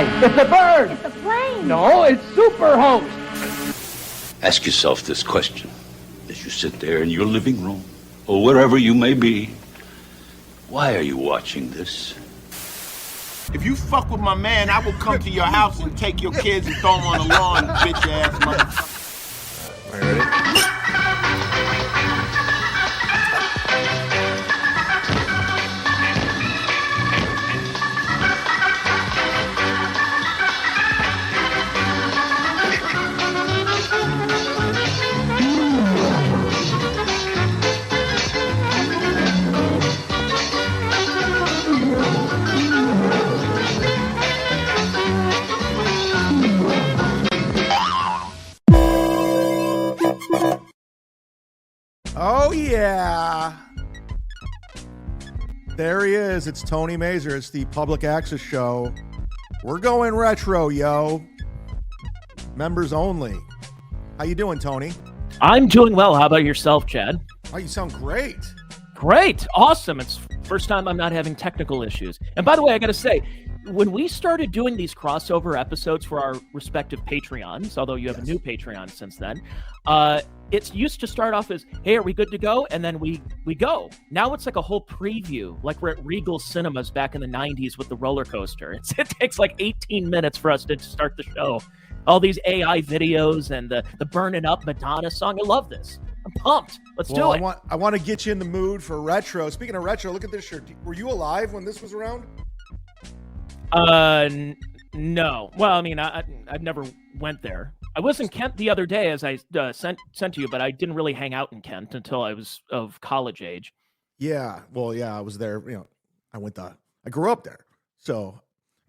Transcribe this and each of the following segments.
fly. It's a bird. It's a plane. No, it's Superhost. Ask yourself this question as you sit there in your living room or wherever you may be. Why are you watching this? If you fuck with my man, I will come to your house and take your kids and throw them on the lawn, bitch ass motherfucker. All right, ready? Oh, yeah. There he is. It's Tony Mazur. It's the Public Access Show. We're going retro, yo. Members only. How you doing, Tony? I'm doing well. How about yourself, Chad? Oh, you sound great. Great. Awesome. It's first time I'm not having technical issues. And by the way, I got to say, when we started doing these crossover episodes for our respective Patreons, although you have a new Patreon since then, it used to start off as, hey, are we good to go? And then we go. Now it's like a whole preview, like we're at Regal Cinemas back in the 90s with the roller coaster. It takes like 18 minutes for us to start the show. All these AI videos and the Burning Up Madonna song. I love this. I'm pumped. Let's do it. I want to get you in the mood for retro. Speaking of retro, look at this shirt. Were you alive when this was around? No. Well, I mean, I never went there. I was in Kent the other day, as I sent to you, but I didn't really hang out in Kent until I was of college age. Yeah. Well, yeah, I was there. You know, I grew up there, so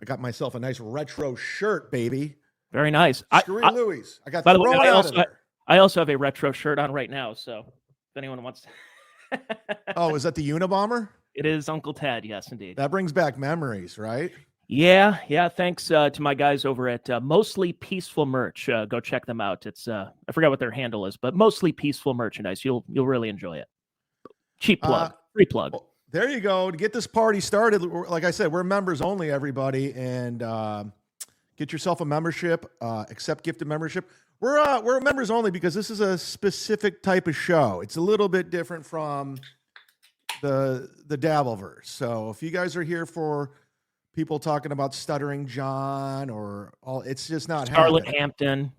I got myself a nice retro shirt, baby. Very nice. Screwy Louis. I got. By the way, I also have a retro shirt on right now. So if anyone wants to. Oh, is that the Unabomber? It is Uncle Ted. Yes, indeed. That brings back memories, right? Yeah. Thanks to my guys over at Mostly Peaceful Merch. Go check them out. It's I forgot what their handle is, but Mostly Peaceful Merchandise. You'll really enjoy it. Cheap plug, free plug. Well, there you go. To get this party started, like I said, we're members only, everybody, and get yourself a membership. Accept gifted membership. We're members only because this is a specific type of show. It's a little bit different from the Dabbleverse. So if you guys are here for people talking about Stuttering John or all, it's just not happening.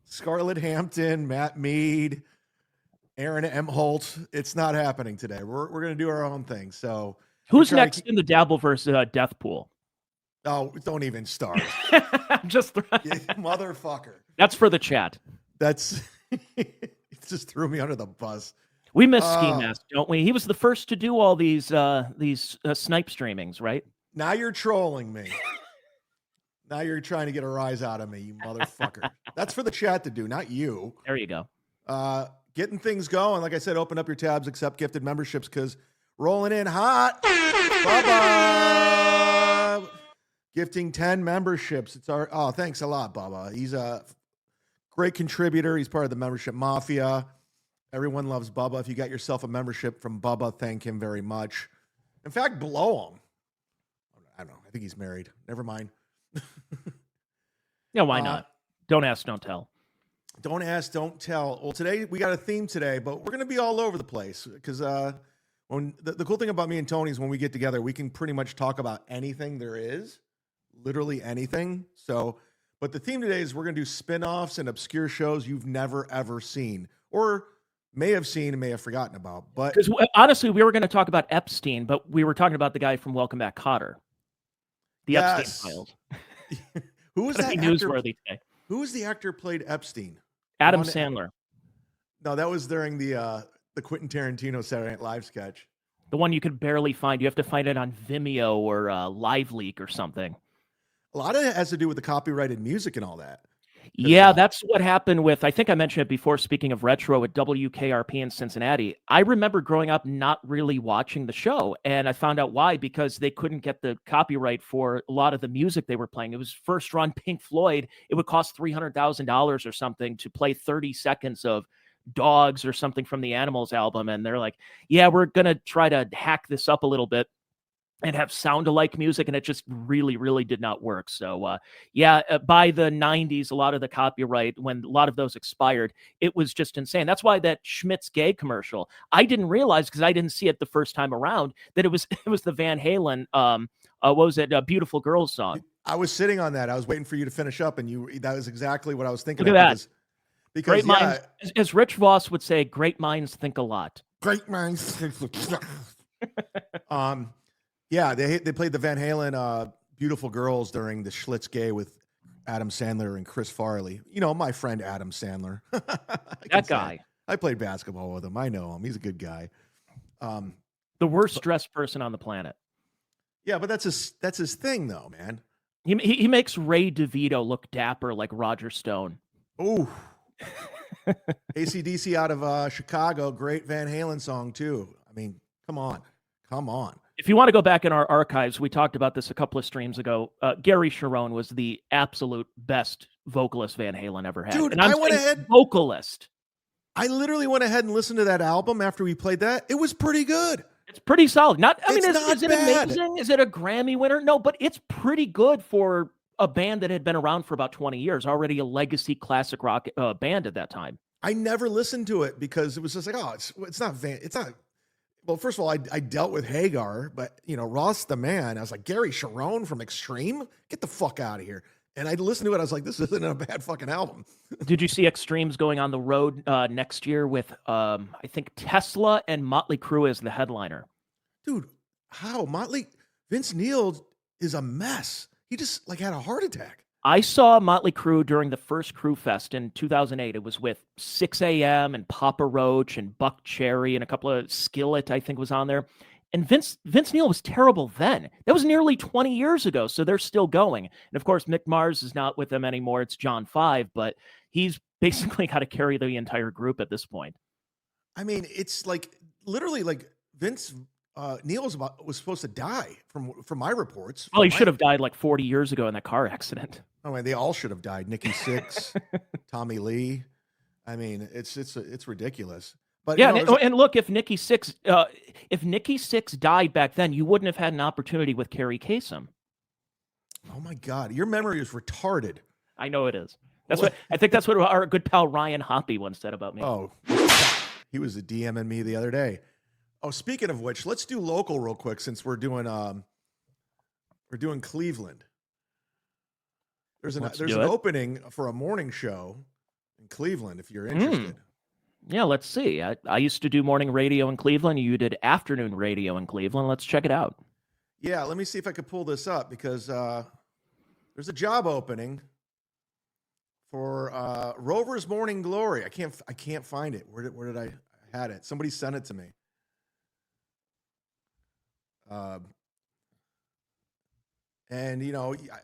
Scarlett Hampton, Matt Mead, Aaron M. Holt. It's not happening today. We're going to do our own thing. So who's next in the Dabbleverse death pool? Oh, don't even start. Just motherfucker. That's for the chat. It just threw me under the bus. We miss Ski Mask, don't we? He was the first to do all these snipe streamings, right? Now you're trolling me. Now you're trying to get a rise out of me, you motherfucker. That's for the chat to do, not you. There you go. Getting things going. Like I said, open up your tabs, accept gifted memberships, because rolling in hot. Bubba. Gifting 10 memberships. Thanks a lot, Bubba. He's a great contributor. He's part of the membership mafia. Everyone loves Bubba. If you got yourself a membership from Bubba, thank him very much. In fact, blow him. I don't know. I think he's married. Never mind. Yeah, why not? Don't ask, don't tell. Don't ask, don't tell. Well, today we got a theme today, but we're going to be all over the place because when the cool thing about me and Tony is when we get together, we can pretty much talk about anything there is, literally anything. So, but the theme today is we're going to do spin-offs and obscure shows you've never, ever seen or may have seen and may have forgotten about. But because honestly, we were going to talk about Epstein, but we were talking about the guy from Welcome Back, Kotter. The Epstein files. Who was that actor? Newsworthy today. Who was the actor who played Epstein? Adam Sandler. No, that was during the Quentin Tarantino Saturday Night Live sketch. The one you could barely find. You have to find it on Vimeo or LiveLeak or something. A lot of it has to do with the copyrighted music and all that. Yeah, that's what happened with, I think I mentioned it before, speaking of retro, at WKRP in Cincinnati. I remember growing up not really watching the show, and I found out why, because they couldn't get the copyright for a lot of the music they were playing. It was first run Pink Floyd. It would cost $300,000 or something to play 30 seconds of Dogs or something from the Animals album, and they're like, yeah, we're going to try to hack this up a little bit. and have sound-alike music, and it just really, really did not work. So, by the 90s, a lot of the copyright, when a lot of those expired, it was just insane. That's why that Schmidt's Gay commercial, I didn't realize, because I didn't see it the first time around, that it was the Van Halen, what was it, Beautiful Girls song. I was sitting on that. I was waiting for you to finish up, and that was exactly what I was thinking Look of. at that. Because great minds, as Rich Voss would say, great minds think a lot. Great minds think a lot. Yeah, they played the Van Halen Beautiful Girls during the Schlitz Gay with Adam Sandler and Chris Farley. You know, my friend Adam Sandler. That guy. I played basketball with him. I know him. He's a good guy. The worst dressed person on the planet. Yeah, but that's his thing, though, man. He makes Ray DeVito look dapper like Roger Stone. Ooh. AC/DC out of Chicago. Great Van Halen song, too. I mean, come on. If you want to go back in our archives, we talked about this a couple of streams ago. Gary Cherone was the absolute best vocalist Van Halen ever had. Dude, and I went ahead. Vocalist. I literally went ahead and listened to that album after we played that. It was pretty good. It's pretty solid. Is it bad. Amazing? Is it a Grammy winner? No, but it's pretty good for a band that had been around for about 20 years, already a legacy classic rock band at that time. I never listened to it because it was just like, it's not. Well, first of all, I dealt with Hagar, but Ross the Man. I was like, Gary Cherone from Extreme, get the fuck out of here. And I listened to it. I was like, this isn't a bad fucking album. Did you see Extreme's going on the road next year with, I think, Tesla and Motley Crue as the headliner? Dude, how? Vince Neil is a mess. He just had a heart attack. I saw Motley Crue during the first Crue Fest in 2008. It was with 6 a.m. and Papa Roach and Buck Cherry and a couple of Skillet, I think, was on there. And Vince Neil was terrible then. That was nearly 20 years ago, so they're still going. And, of course, Mick Mars is not with them anymore. It's John Five, but he's basically got to carry the entire group at this point. I mean, it's literally Vince Neil was supposed to die from my reports. Well, he should have died 40 years ago in that car accident. Oh, and they all should have died. Nikki Sixx, Tommy Lee. I mean, it's ridiculous. But yeah, and look, if Nikki Sixx died back then, you wouldn't have had an opportunity with Carrie Kasem. Oh my God, your memory is retarded. I know it is. I think that's what our good pal Ryan Hoppy once said about me. Oh, he was DMing me the other day. Oh, speaking of which, let's do local real quick since we're doing Cleveland. There's an opening for a morning show in Cleveland if you're interested. Yeah, let's see. I used to do morning radio in Cleveland. You did afternoon radio in Cleveland. Let's check it out. Yeah, let me see if I could pull this up because there's a job opening for Rover's Morning Glory. I can't find it. Where did I had it? Somebody sent it to me. And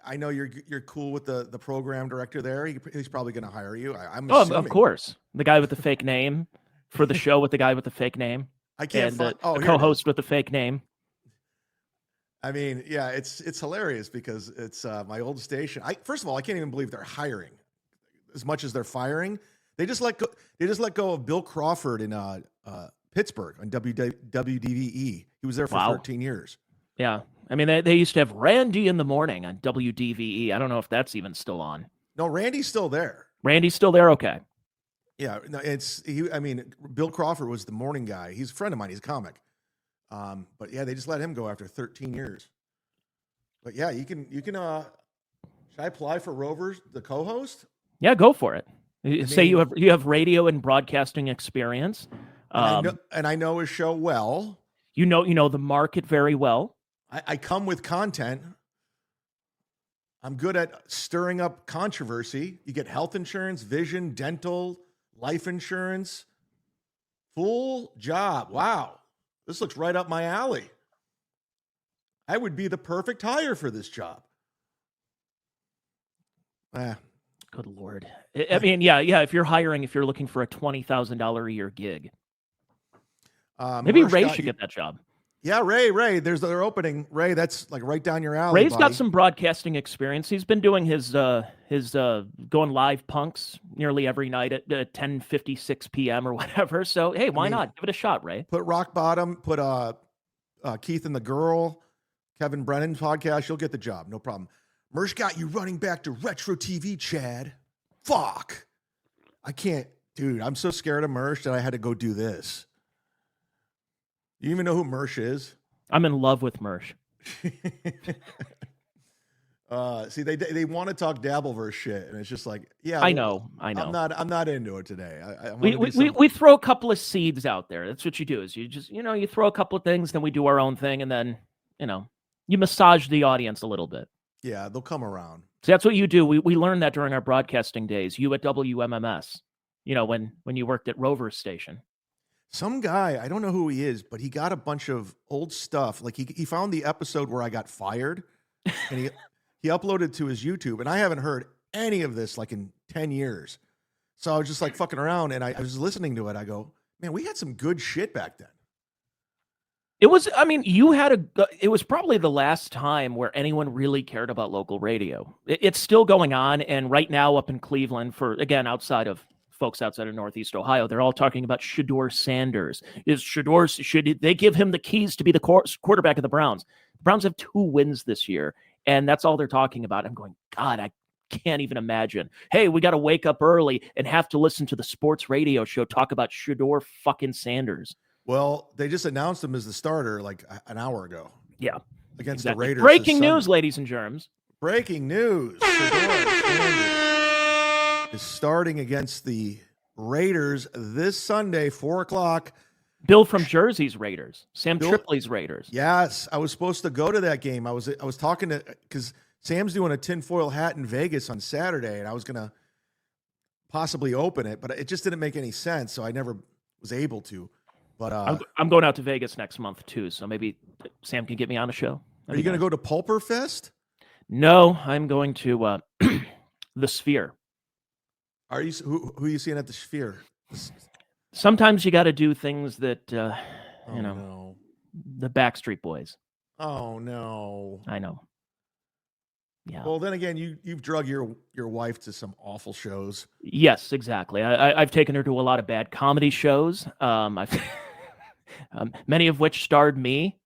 I know you're cool with the program director there. He's probably going to hire you. I'm assuming. Of course, the guy with the fake name for the show with the guy with the fake name. I can't find the co-host with the fake name. I mean, yeah, it's hilarious because it's my old station. First of all, I can't even believe they're hiring as much as they're firing. They just let go of Bill Crawford in Pittsburgh on WDVE. He was there for 13 years. Yeah. I mean, they used to have Randy in the morning on WDVE. I don't know if that's even still on. No, Randy's still there. Randy's still there? Okay. Yeah, no, Bill Crawford was the morning guy. He's a friend of mine. He's a comic. But yeah, they just let him go after 13 years. But yeah, you can should I apply for Rovers, the co-host? Yeah, go for it. Say you have radio and broadcasting experience. And I know his show well. You know the market very well. I come with content. I'm good at stirring up controversy. You get health insurance, vision, dental, life insurance. Full job. Wow. This looks right up my alley. I would be the perfect hire for this job. Good Lord. I mean, yeah. If you're looking for a $20,000 a year gig, maybe Ray should get that job. Yeah, Ray. They're opening. Ray, that's right down your alley. Ray's got some broadcasting experience. He's been doing his going live punks nearly every night at 10:56 p.m. or whatever. So hey, why not give it a shot, Ray? Put Rock Bottom. Put Keith and the Girl. Kevin Brennan's podcast, you'll get the job. No problem. Mersh got you running back to retro TV, Chad. Fuck. I can't. Dude, I'm so scared of Mersh that I had to go do this. You even know who Mersh is? I'm in love with Mersh. See, they want to talk Dabbleverse shit, and it's just like, yeah, I know. I'm not into it today. We throw a couple of seeds out there. That's what you do. Is you just you throw a couple of things, then we do our own thing, and then you massage the audience a little bit. Yeah, they'll come around. So that's what you do. We learned that during our broadcasting days. You at WMMS, when you worked at Rover's station. Some guy, I don't know who he is, but he got a bunch of old stuff. Like he found the episode where I got fired, and he uploaded to his YouTube, and I haven't heard any of this like in 10 years. So I was just like fucking around, and I was listening to it. I go, man, we had some good shit back then. It was, it was probably the last time where anyone really cared about local radio. It's still going on, and right now up in Cleveland, outside of Northeast Ohio, they're all talking about Shedeur Sanders. Should they give him the keys to be the quarterback of the Browns? The Browns have 2 wins this year, and that's all they're talking about. I'm going, God, I can't even imagine. Hey, we got to wake up early and have to listen to the sports radio show talk about Shedeur fucking Sanders. Well, they just announced him as the starter like an hour ago. Yeah. Against the Raiders. Breaking news, ladies and germs. Breaking news. Shedeur Sanders is starting against the Raiders this Sunday, 4:00. Bill from Jersey's Raiders. Sam Tripoli's Raiders. Yes. I was supposed to go to that game. I was talking to, because Sam's doing a tinfoil hat in Vegas on Saturday, and I was going to possibly open it, but it just didn't make any sense, so I never was able to. But I'm going out to Vegas next month too, so maybe Sam can get me on a show. Are you going to go to Pulperfest? No, I'm going to the Sphere. Are you who are you seeing at the Sphere? Sometimes you got to do things that No. the Backstreet Boys. Oh no! I know. Yeah. Well, then again, you've drug your wife to some awful shows. Yes, exactly. I've taken her to a lot of bad comedy shows. Many of which starred me.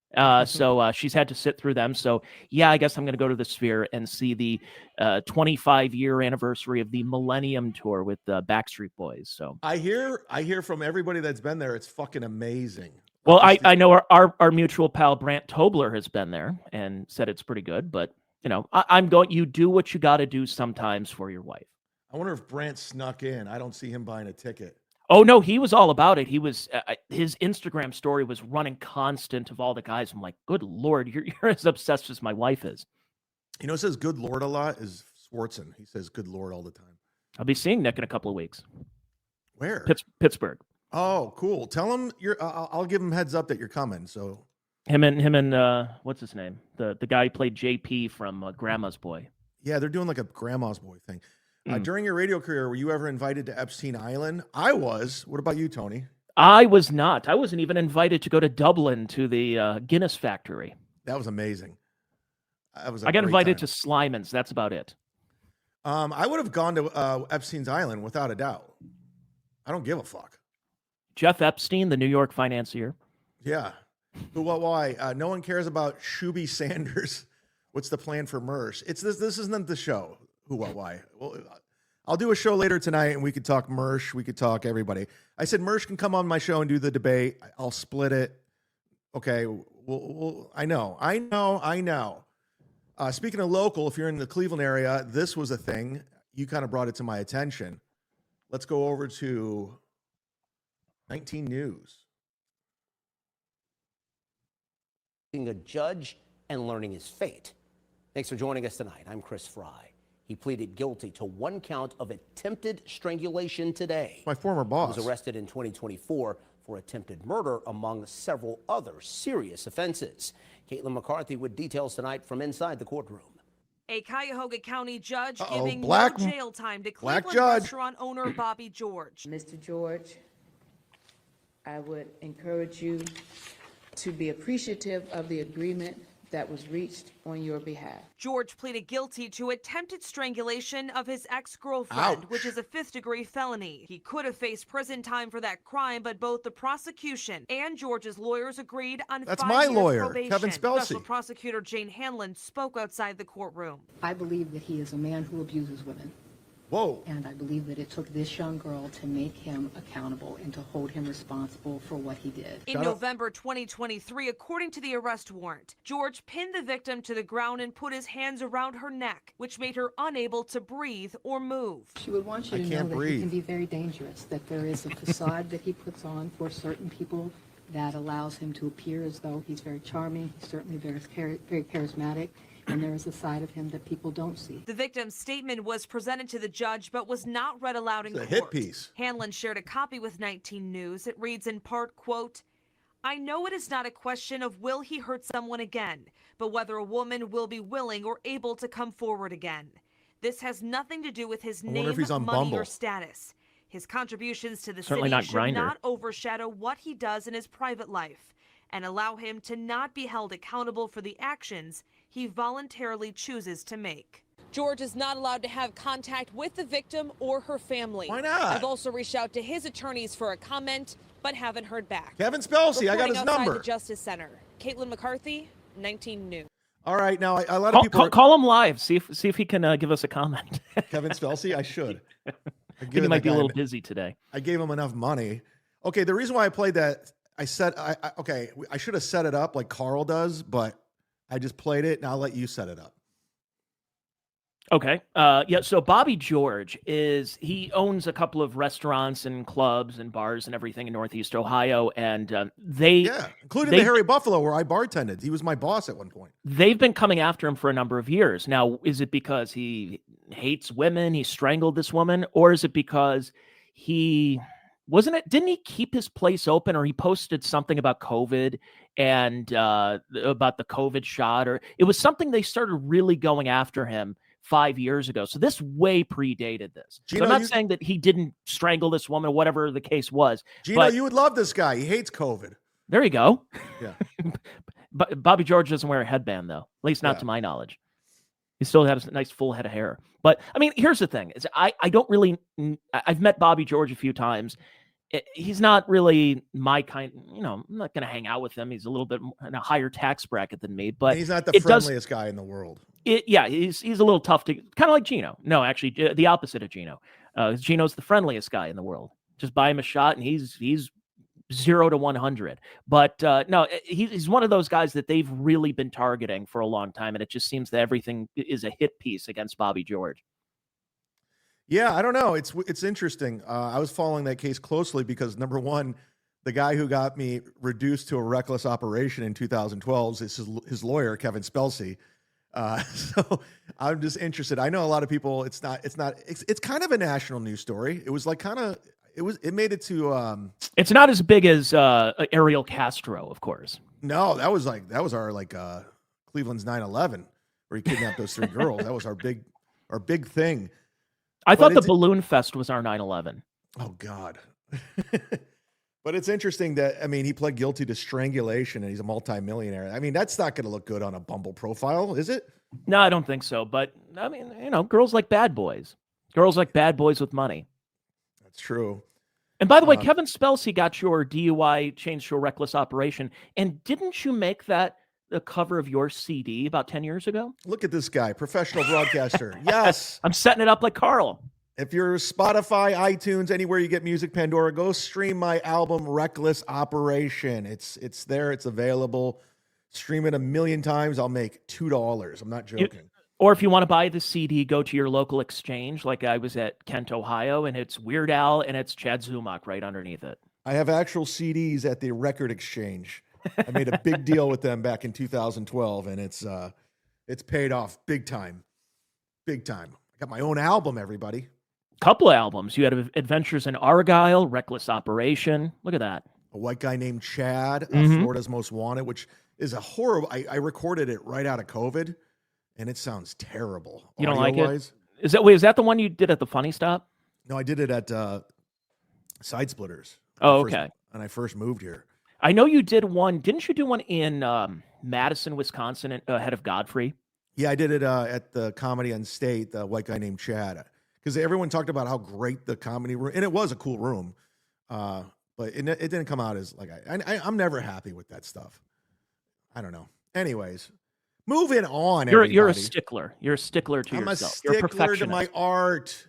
So she's had to sit through them. So yeah, I guess I'm going to go to the Sphere and see the 25-year anniversary of the Millennium Tour with the Backstreet Boys. So I hear from everybody that's been there, it's fucking amazing. Well, I know our mutual pal Brant Tobler has been there and said it's pretty good, but I'm going. You do what you got to do sometimes for your wife. I wonder if Brant snuck in. I don't see him buying a ticket. Oh no, he was all about it. He was his Instagram story was running constant of all the guys. I'm like, good Lord, you're as obsessed as my wife is. Who says good Lord a lot is Swartzen. He says good Lord all the time. I'll be seeing Nick in a couple of weeks. Where? Pittsburgh. Oh, cool. Tell him I'll give him heads up that you're coming. So him and what's his name? The guy who played JP from Grandma's Boy. Yeah, they're doing like a Grandma's Boy thing. During your radio career, were you ever invited to Epstein Island? I was. What about you, Tony? I was not. I wasn't even invited to go to Dublin to the Guinness factory. That was amazing. I got invited to Slimans. That's about it. I would have gone to Epstein's Island without a doubt. I don't give a fuck. Jeff Epstein, the New York financier. Yeah. Why? No one cares about Shuby Sanders. What's the plan for Mersh? This isn't the show. Who, what, why? Well, I'll do a show later tonight, and we could talk Mersh. We could talk everybody. I said Mersh can come on my show and do the debate. I'll split it. Okay. I know. Speaking of local, if you're in the Cleveland area, this was a thing. You kind of brought it to my attention. Let's go over to 19 News. Being a judge and learning his fate. Thanks for joining us tonight. I'm Chris Fry. He pleaded guilty to 1 count of attempted strangulation today. My former boss. He was arrested in 2024 for attempted murder, among several other serious offenses. Caitlin McCarthy with details tonight from inside the courtroom. A Cuyahoga County judge giving black no jail time to black Cleveland judge. restaurant owner Bobby George. Mr. George, I would encourage you to be appreciative of the agreement that was reached on your behalf. George pleaded guilty to attempted strangulation of his ex-girlfriend, which is a 5th-degree felony. He could have faced prison time for that crime, but both the prosecution and George's lawyers agreed on That's 5 my years lawyer, probation. Kevin Spelsey. Special prosecutor Jane Hanlon spoke outside the courtroom. I believe that he is a man who abuses women. Whoa. And I believe that it took this young girl to make him accountable and to hold him responsible for what he did. In November 2023, according to the arrest warrant, George pinned the victim to the ground and put his hands around her neck, which made her unable to breathe or move. She would want you to know that he can be very dangerous, that there is a facade that he puts on for certain people that allows him to appear as though he's very charming, he's certainly very charismatic, and there is a side of him that people don't see. The victim's statement was presented to the judge but was not read aloud in court. It's a hit piece. Hanlon shared a copy with 19 News. It reads in part, quote, "I know it is not a question of will he hurt someone again, but whether a woman will be willing or able to come forward again. This has nothing to do with his name, if he's on money, Bumble. or status. His contributions to the Certainly city not should Grindr. not overshadow what he does in his private life and allow him to not be held accountable for the actions he voluntarily chooses to make." George is not allowed to have contact with the victim or her family. Why not? I've also reached out to his attorneys for a comment, but haven't heard back. Kevin Spelsey, I got Reporting his outside number. the Justice Center, Caitlin McCarthy, 19 News. All right, now a lot of people. Call him live. See if he can give us a comment. Kevin Spelsey, I should. I think he might be a little busy today. I gave him enough money. Okay, the reason why I played that, I said, I should have set it up like Carl does, but I just played it, and I'll let you set it up. Okay. Yeah. So Bobby George he owns a couple of restaurants and clubs and bars and everything in Northeast Ohio, and including the Harry Buffalo where I bartended. He was my boss at one point. They've been coming after him for a number of years. Now, is it because he hates women? He strangled this woman, or is it because didn't he keep his place open, or he posted something about COVID and about the COVID shot, or it was something they started really going after him 5 years ago. So this way predated this. Gino, so I'm not saying that he didn't strangle this woman or whatever the case was. Gino, you would love this guy. He hates COVID. There you go. Yeah. But Bobby George doesn't wear a headband, though, at least not to my knowledge. He still has a nice full head of hair. But I mean, here's the thing: is I don't really. I've met Bobby George a few times. He's not really my kind. I'm not going to hang out with him. He's a little bit in a higher tax bracket than me. But he's not the friendliest guy in the world. He's a little tough to, kind of like Gino. No, actually, the opposite of Gino. Gino's the friendliest guy in the world. Just buy him a shot, and he's 0 to 100. But no, he's one of those guys that they've really been targeting for a long time, and it just seems that everything is a hit piece against Bobby George. Yeah, I don't know. It's interesting. I was following that case closely because, number one, the guy who got me reduced to a reckless operation in 2012 is his lawyer, Kevin Spelsey. So I'm just interested. I know a lot of people. It's kind of a national news story. It was like it made it to. It's not as big as Ariel Castro, of course. No, that was our Cleveland's 9/11, where he kidnapped those 3 girls. That was our big thing. I thought the Balloon Fest was our 9/11. Oh God. But it's interesting that, he pled guilty to strangulation and he's a multimillionaire. That's not going to look good on a Bumble profile, is it? No, I don't think so. But girls like bad boys. Girls like bad boys with money. That's true. And by the way, Kevin Spelsey got your DUI changed to a reckless operation. And didn't you make that the cover of your CD about 10 years ago? Look at this guy, professional broadcaster. Yes. I'm setting it up like Carl. If you're Spotify, iTunes, anywhere you get music, Pandora, go stream my album, Reckless Operation. It's there. It's available. Stream it 1,000,000 times. I'll make $2. I'm not joking. Or if you want to buy the CD, go to your local exchange. Like I was at Kent, Ohio, and it's Weird Al and it's chadzumock right underneath it. I have actual CDs at the Record Exchange. I made a big deal with them back in 2012, and it's paid off big time. Big time. I got my own album, everybody. Couple of albums. You had Adventures in Argyle, Reckless Operation. Look at that. A white guy named Chad, Florida's Most Wanted, which is a horrible. I recorded it right out of COVID, and it sounds terrible. You don't like it? Is that the one you did at the Funny Stop? No, I did it at Side Splitters. Oh, okay. When I first moved here. I know you did one. Didn't you do one in Madison, Wisconsin, ahead of Godfrey? Yeah, I did it at the Comedy on State, the white guy named Chad, because everyone talked about how great the comedy room, and it was a cool room, but it didn't come out as like I'm never happy with that stuff. I don't know. Anyways, moving on. You're a stickler. You're a stickler to I'm yourself. a stickler You're a perfectionist. to my art.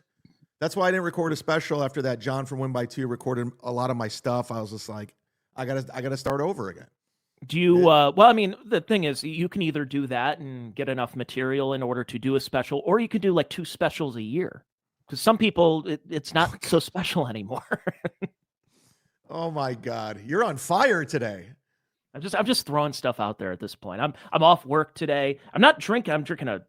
That's why I didn't record a special after that. John from Win by Two recorded a lot of my stuff. I was just like, I gotta start over again. Do you? Well, I mean, the thing is, you can either do that and get enough material in order to do a special, or you could do like 2 specials a year. Because some people, it's not so special anymore. Oh my God, you're on fire today. I'm just throwing stuff out there at this point. I'm off work today. I'm not drinking. I'm drinking a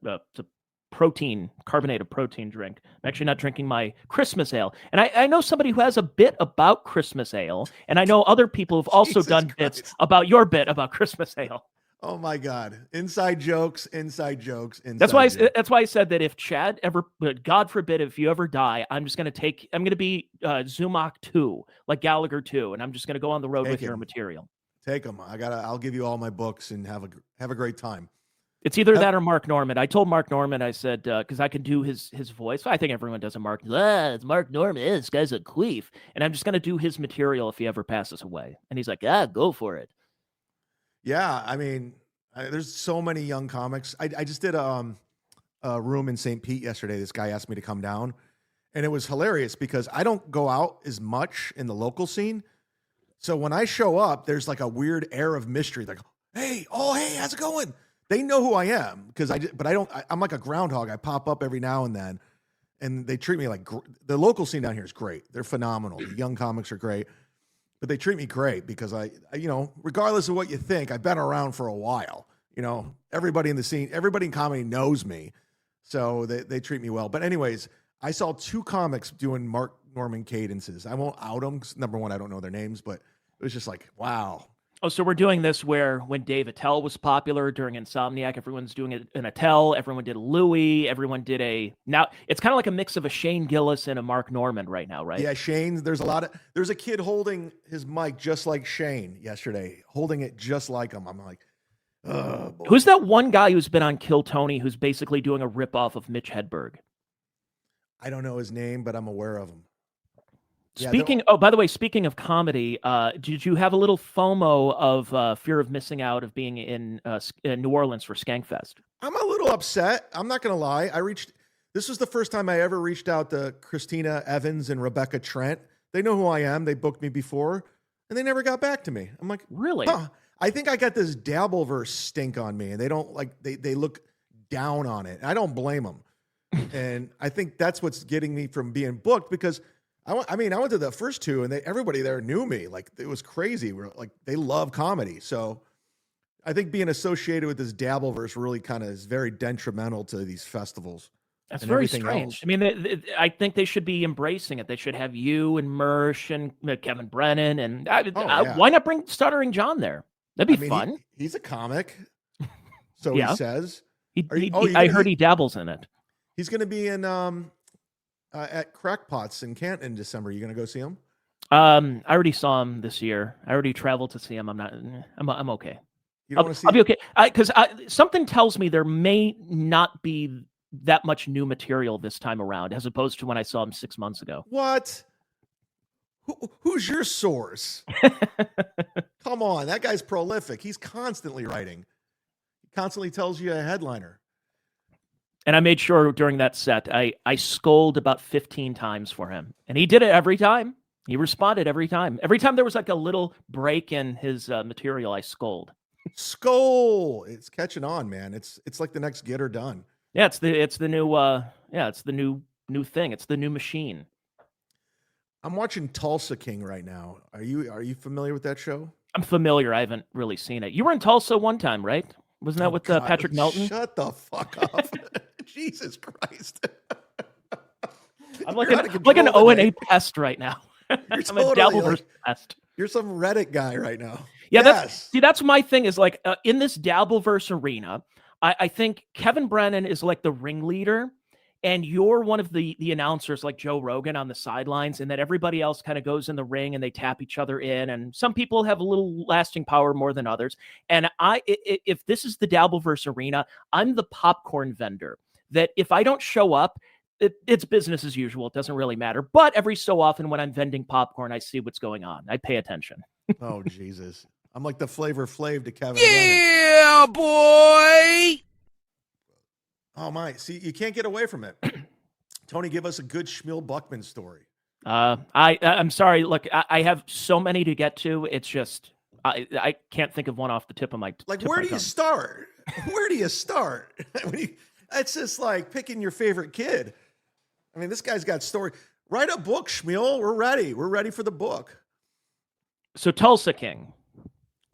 carbonated protein drink. I'm actually not drinking my Christmas ale. And I know somebody who has a bit about Christmas ale, and I know other people who've also done bits about your bit about Christmas ale. Oh my God. Inside jokes. That's why I said that if Chad ever, God forbid, if you ever die, I'm going to be Zumock 2, like Gallagher 2, and I'm just going to go on the road with your material. Take them. I'll give you all my books and have a great time. It's either that or Mark Norman. I told Mark Norman, I said, because I can do his voice. I think everyone does a Mark. It's Mark Norman. This guy's a queef. And I'm just going to do his material if he ever passes away. And he's like, go for it. Yeah, I mean, there's so many young comics. I just did a room in St. Pete yesterday. This guy asked me to come down. And it was hilarious because I don't go out as much in the local scene. So when I show up, there's like a weird air of mystery. Like, hey, how's it going? They know who I am I'm like a groundhog. I pop up every now and then, and they treat me like the local scene down here is great. They're phenomenal. The young comics are great, but they treat me great because I regardless of what you think, I've been around for a while. Everybody in the scene, everybody in comedy knows me, so they treat me well. But anyways, I saw 2 comics doing Mark Norman cadences. I won't out them because number one, I don't know their names, but it was just like, wow. Oh, so we're doing this where when Dave Attell was popular during Insomniac, everyone's doing it in Attell, everyone did Louis, everyone did now it's kind of like a mix of a Shane Gillis and a Mark Norman right now, right? Yeah, Shane, there's a kid holding his mic just like Shane yesterday, holding it just like him. I'm like, oh, boy. Who's that one guy who's been on Kill Tony who's basically doing a ripoff of Mitch Hedberg? I don't know his name, but I'm aware of him. By the way, speaking of comedy, did you have a little FOMO of fear of missing out of being in New Orleans for Skankfest? I'm a little upset. I'm not going to lie. This was the first time I ever reached out to Christina Evans and Rebecca Trent. They know who I am. They booked me before, and they never got back to me. I'm like, really? Huh. I think I got this Dabbleverse stink on me, and they don't they look down on it. I don't blame them. And I think that's what's getting me from being booked because I went to the first 2 and everybody there knew me. Like it was crazy. They love comedy. So I think being associated with this Dabbleverse really kind of is very detrimental to these festivals. That's very strange. I mean, I think they should be embracing it. They should have you and Mersh and Kevin Brennan. And why not bring Stuttering John there? That'd be fun. He's a comic. So he says. I heard he dabbles in it. He's going to be in at Crackpots in Canton in December. You going to go see him? I already saw him this year. I already traveled to see him. I'm okay. You don't want to see I'll be okay. Because something tells me there may not be that much new material this time around, as opposed to when I saw him 6 months ago. What? Who's your source? Come on, that guy's prolific. He's constantly writing. He constantly tells you a headliner. And I made sure during that set, I scolded about 15 times for him. And he did it every time. He responded every time. Every time there was like a little break in his material, I scold. Skull. It's catching on, man. It's like the next Get Her Done. Yeah, it's the new it's the new thing. It's the new machine. I'm watching Tulsa King right now. Are you familiar with that show? I'm familiar. I haven't really seen it. You were in Tulsa one time, right? Wasn't that with Patrick Melton? Shut the fuck up. Jesus Christ. I'm like an O&A pest right now. You're I'm totally a Dabbleverse pest. You're some Reddit guy right now. Yeah, yes. that's my thing is like in this Dabbleverse arena, I think Kevin Brennan is like the ringleader and you're one of the announcers like Joe Rogan on the sidelines, and then everybody else kind of goes in the ring and they tap each other in, and some people have a little lasting power more than others. And if this is the Dabbleverse arena, I'm the popcorn vendor that if I don't show up, it's business as usual. It doesn't really matter. But every so often when I'm vending popcorn, I see what's going on. I pay attention. Oh, Jesus. I'm like the Flavor Flav to Kevin. Yeah, boy. Oh, my. See, you can't get away from it. Tony, give us a good Schmiel Buckman story. I'm sorry. Look, I have so many to get to. It's just, I can't think of one off the tip of my where do you start? Where do you start? It's just like picking your favorite kid. I mean, this guy's got story. Write a book, Schmiel. We're ready. We're ready for the book. So Tulsa King.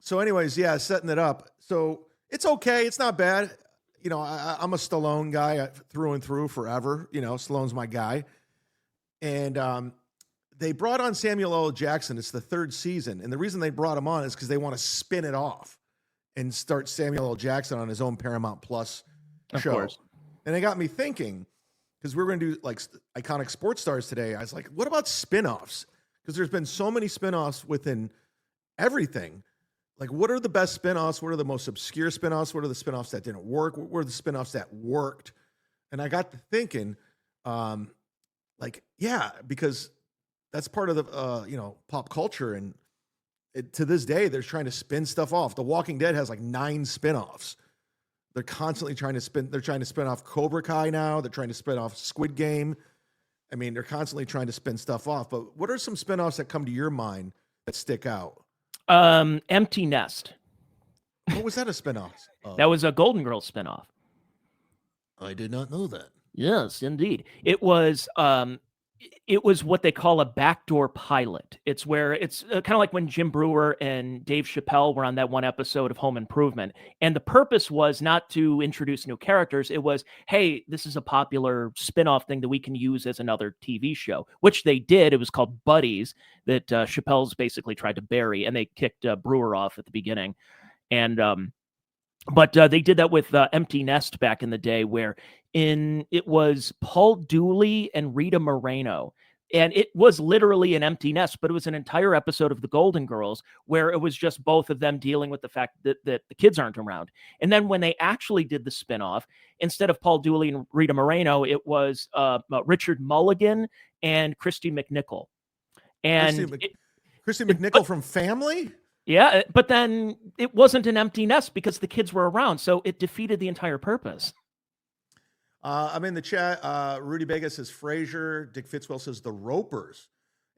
So anyways, yeah, setting it up. So it's okay. It's not bad. You know, I'm a Stallone guy through and through forever. You know, Stallone's my guy. And they brought on Samuel L. Jackson. It's the 3rd season. And the reason they brought him on is because they want to spin it off and start Samuel L. Jackson on his own Paramount Plus show. Of course. And it got me thinking, because we're going to do like iconic sports stars today. I was like, what about spinoffs? Because there's been so many spinoffs within everything. Like, what are the best spinoffs? What are the most obscure spinoffs? What are the spinoffs that didn't work? What were the spinoffs that worked? And I got to thinking, because that's part of the, pop culture. And to this day, they're trying to spin stuff off. The Walking Dead has like 9 spinoffs. They're constantly trying to spin off Cobra Kai now. They're trying to spin off Squid Game. I mean, they're constantly trying to spin stuff off. But what are some spinoffs that come to your mind that stick out? Empty Nest. What was that a spinoff? That was a Golden Girls spinoff. I did not know that. Yes, indeed. It was what they call a backdoor pilot. It's where it's kind of like when Jim Brewer and Dave Chappelle were on that one episode of Home Improvement. And the purpose was not to introduce new characters. It was, hey, this is a popular spinoff thing that we can use as another TV show, which they did. It was called Buddies that Chappelle's basically tried to bury, and they kicked Brewer off at the beginning. And but they did that with Empty Nest back in the day, where it was Paul Dooley and Rita Moreno. And it was literally an empty nest, but it was an entire episode of The Golden Girls where it was just both of them dealing with the fact that the kids aren't around. And then when they actually did the spinoff, instead of Paul Dooley and Rita Moreno, it was Richard Mulligan and Christy McNichol. And Christy McNichol from Family? Yeah, but then it wasn't an empty nest because the kids were around, so it defeated the entire purpose. I'm in the chat. Rudy Vega says Frasier. Dick Fitzwell says The Ropers.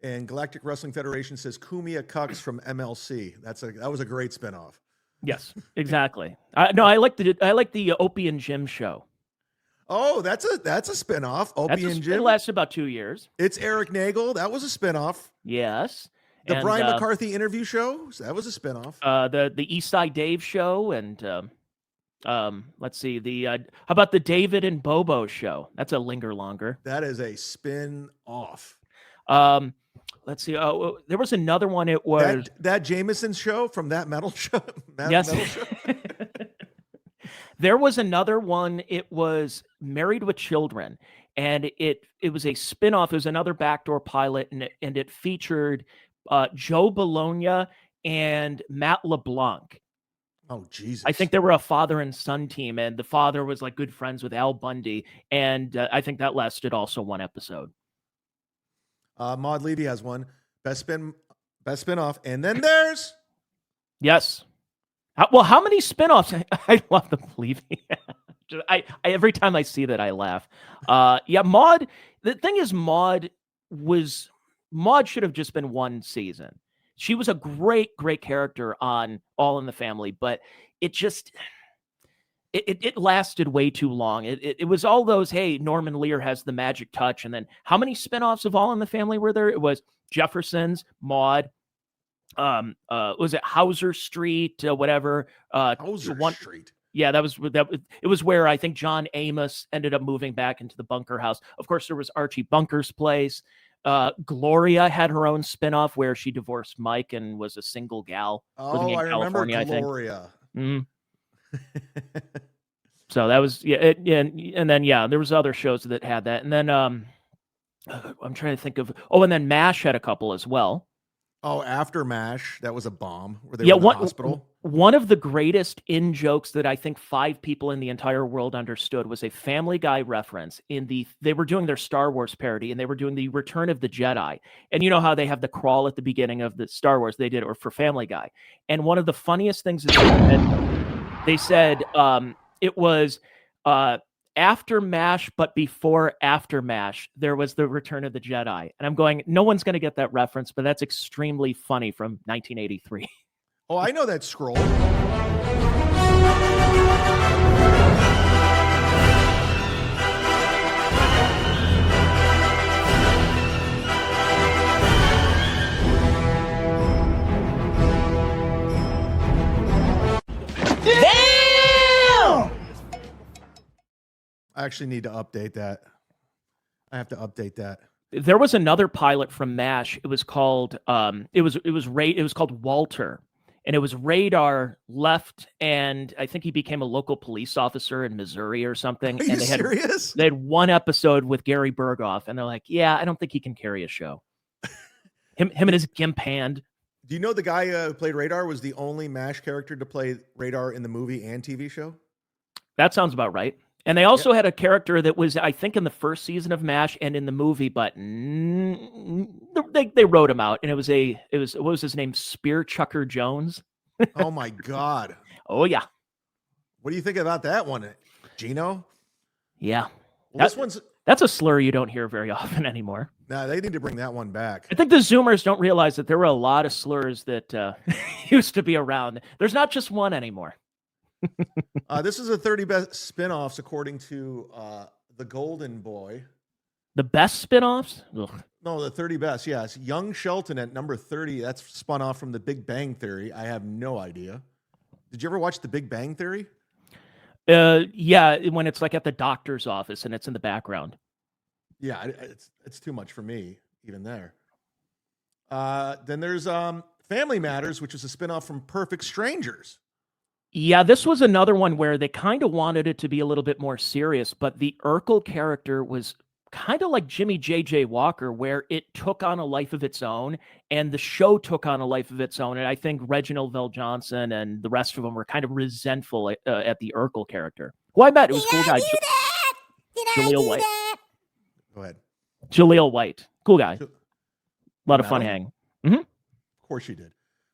And Galactic Wrestling Federation says Kumia Cux from MLC. That was a great spinoff. Yes, exactly. No, I like the Opie and Jim show. Oh, that's a spinoff. Opie and Jim. It lasted about 2 years. It's Eric Nagel. That was a spinoff. Yes. The Brian McCarthy interview show. That was a spinoff. The East Side Dave show, and let's see, how about the David and Bobo show? That's a linger longer. That is a spin-off. Let's see. Oh, there was another one. It was that Jameson show from That Metal Show. Yes. Metal Show. There was another one. It was Married with Children, and it was a spinoff. It was another backdoor pilot, and it featured Joe Bologna and Matt LeBlanc. Oh, Jesus. I think they were a father and son team, and the father was like good friends with Al Bundy, and I think that lasted also one episode. Maud Levy has one. Best spinoff, and then there's... Yes. Well, how many spinoffs? I love the Levy. Every time I see that, I laugh. Yeah, Maud. The thing is, Maud should have just been one season. She was a great character on All in the Family, but it lasted way too long. It was all those, hey, Norman Lear has the magic touch. And then how many spinoffs of All in the Family were there? It was Jefferson's, Maud, was it Hauser Street, whatever? Hauser Street. Yeah, it was where I think John Amos ended up moving back into the Bunker house. Of course, there was Archie Bunker's place. Gloria had her own spinoff where she divorced Mike and was a single gal living in California, remember Gloria. I think. So that was and then there was other shows that had that, and then I'm trying to think of and then MASH had a couple as well. Oh, after MASH, that was a bomb where they were in the hospital. One of the greatest in-jokes that I think 5 people in the entire world understood was a Family Guy reference. They were doing their Star Wars parody, and they were doing the Return of the Jedi. And you know how they have the crawl at the beginning of the Star Wars? They did it for Family Guy. And one of the funniest things is they said it was after MASH, but before after MASH, there was the Return of the Jedi. And I'm going, no one's going to get that reference, but that's extremely funny from 1983. Oh, I know that scroll. I actually need to update that. I have to update that. There was another pilot from MASH. It was called it was called Walter, and it was Radar left, and I think he became a local police officer in Missouri or something. Are you serious? They had one episode with Gary Berghoff, and they're like, "Yeah, I don't think he can carry a show." him and his gimp hand. Do you know the guy who played Radar was the only MASH character to play Radar in the movie and TV show? That sounds about right. And they also had a character that was, I think, in the first season of MASH and in the movie, but they wrote him out, and it was what was his name? Spear Chucker Jones. Oh my God! Oh yeah. What do you think about that one, Gino? Yeah, well, that's a slur you don't hear very often anymore. Nah, they need to bring that one back. I think the Zoomers don't realize that there were a lot of slurs that used to be around. There's not just one anymore. This is the 30 best spinoffs according to The Golden Boy. The best spinoffs? Ugh. No, the 30 best. Yes, Young Shelton at number 30. That's spun off from The Big Bang Theory. I have no idea. Did you ever watch The Big Bang Theory? Yeah, when it's like at the doctor's office and it's in the background. Yeah, it's too much for me even there. Then there's Family Matters, which is a spinoff from Perfect Strangers. Yeah, this was another one where they kind of wanted it to be a little bit more serious, but the Urkel character was kind of like Jimmy J.J. Walker, where it took on a life of its own, and the show took on a life of its own. And I think Reginald VelJohnson and the rest of them were kind of resentful at the Urkel character, who I met. It was a cool guy. Jaleel White. Go ahead. Jaleel White. Cool guy. A lot of fun hanging. Mm-hmm. Of course you did.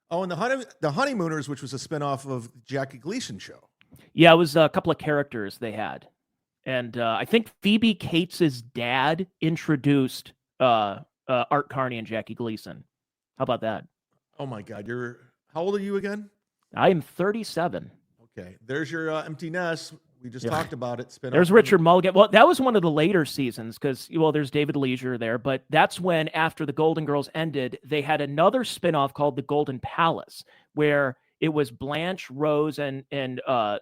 Oh, and the Honeymooners, which was a spinoff of Jackie Gleason show. Yeah, it was a couple of characters they had. And I think Phoebe Cates' dad introduced Art Carney and Jackie Gleason. How about that? Oh, my God. How old are you again? I am 37. Okay. There's your Empty Nest. We just talked about it. There's Richard Mulligan. Well, that was one of the later seasons because, there's David Leisure there. But that's when, after the Golden Girls ended, they had another spinoff called The Golden Palace, where it was Blanche, Rose, and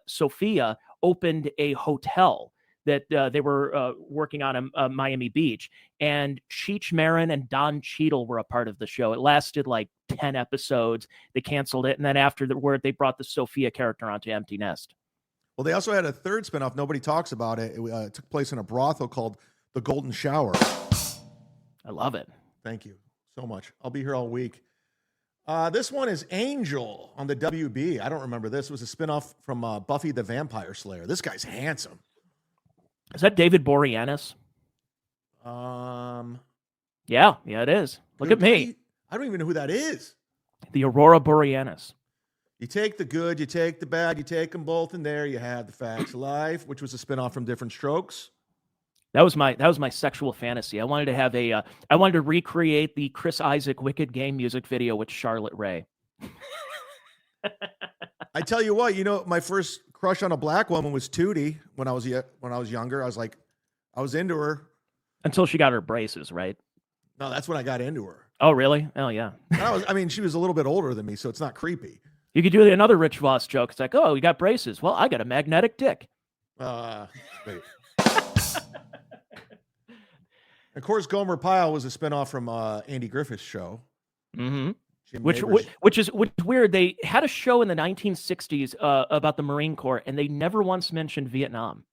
Sophia opened a hotel that they were working on in Miami Beach. And Cheech Marin and Don Cheadle were a part of the show. It lasted like 10 episodes. They canceled it. And then afterward, they brought the Sophia character onto Empty Nest. Well, they also had a third spinoff. Nobody talks about it. It took place in a brothel called The Golden Shower. I love it. Thank you so much. I'll be here all week. This one is Angel on the WB. I don't remember this. It was a spinoff from Buffy the Vampire Slayer. This guy's handsome. Is that David Boreanaz? Yeah, it is. Look at me. I don't even know who that is. The Aurora Boreanaz. You take the good, you take the bad, you take them both, and there you have The Facts of Life, which was a spinoff from Different Strokes. That was my sexual fantasy. I wanted to have I wanted to recreate the Chris Isaak Wicked Game music video with Charlotte Rae. I tell you what, my first crush on a black woman was Tootie when I was younger. I was into her until she got her braces, right? No, that's when I got into her. Oh, really? Oh, yeah. She was a little bit older than me, so it's not creepy. You could do another Rich Voss joke. It's like, oh, you got braces. Well, I got a magnetic dick. Wait. Of course, Gomer Pyle was a spinoff from Andy Griffith's show. Mm-hmm. Which is weird. They had a show in the 1960s about the Marine Corps, and they never once mentioned Vietnam.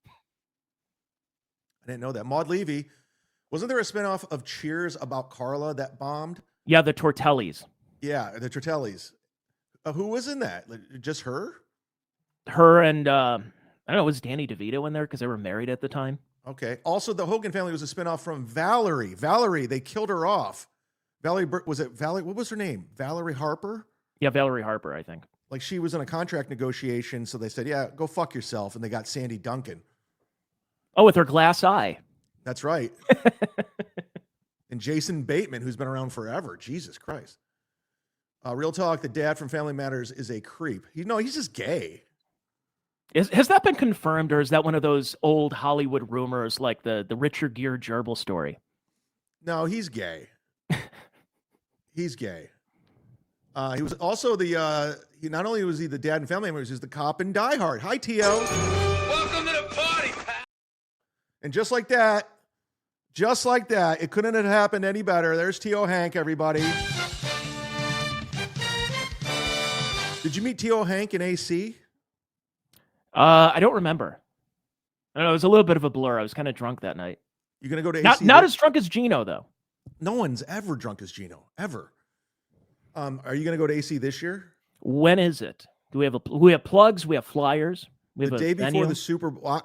I didn't know that. Maude Levy, wasn't there a spinoff of Cheers about Carla that bombed? Yeah, the Tortellis. Yeah, the Tortellis. Who was in that? Just her? Her and, I don't know, was Danny DeVito in there because they were married at the time? Okay. Also, the Hogan family was a spinoff from Valerie. Valerie, they killed her off. Valerie, was it Valerie? What was her name? Valerie Harper? Yeah, Valerie Harper, I think. Like she was in a contract negotiation, so they said, yeah, go fuck yourself. And they got Sandy Duncan. Oh, with her glass eye. That's right. And Jason Bateman, who's been around forever. Jesus Christ. Real talk, the dad from Family Matters is a creep. He's just gay. Has that been confirmed, or is that one of those old Hollywood rumors like the Richard Gere gerbil story? No, he's gay. He's gay. He was also not only was he the dad in Family Matters, he was the cop in Die Hard. Hi, T.O. Welcome to the party, pal. And just like that, it couldn't have happened any better. There's T.O. Hank, everybody. Did you meet T.O. Hank in AC? I don't remember. I don't know. It was a little bit of a blur. I was kind of drunk that night. You're going to go to AC? Not as drunk as Gino, though. No one's ever drunk as Gino, ever. Are you going to go to AC this year? When is it? Do we have plugs? We have flyers? We have the day before venue? the Super Bowl.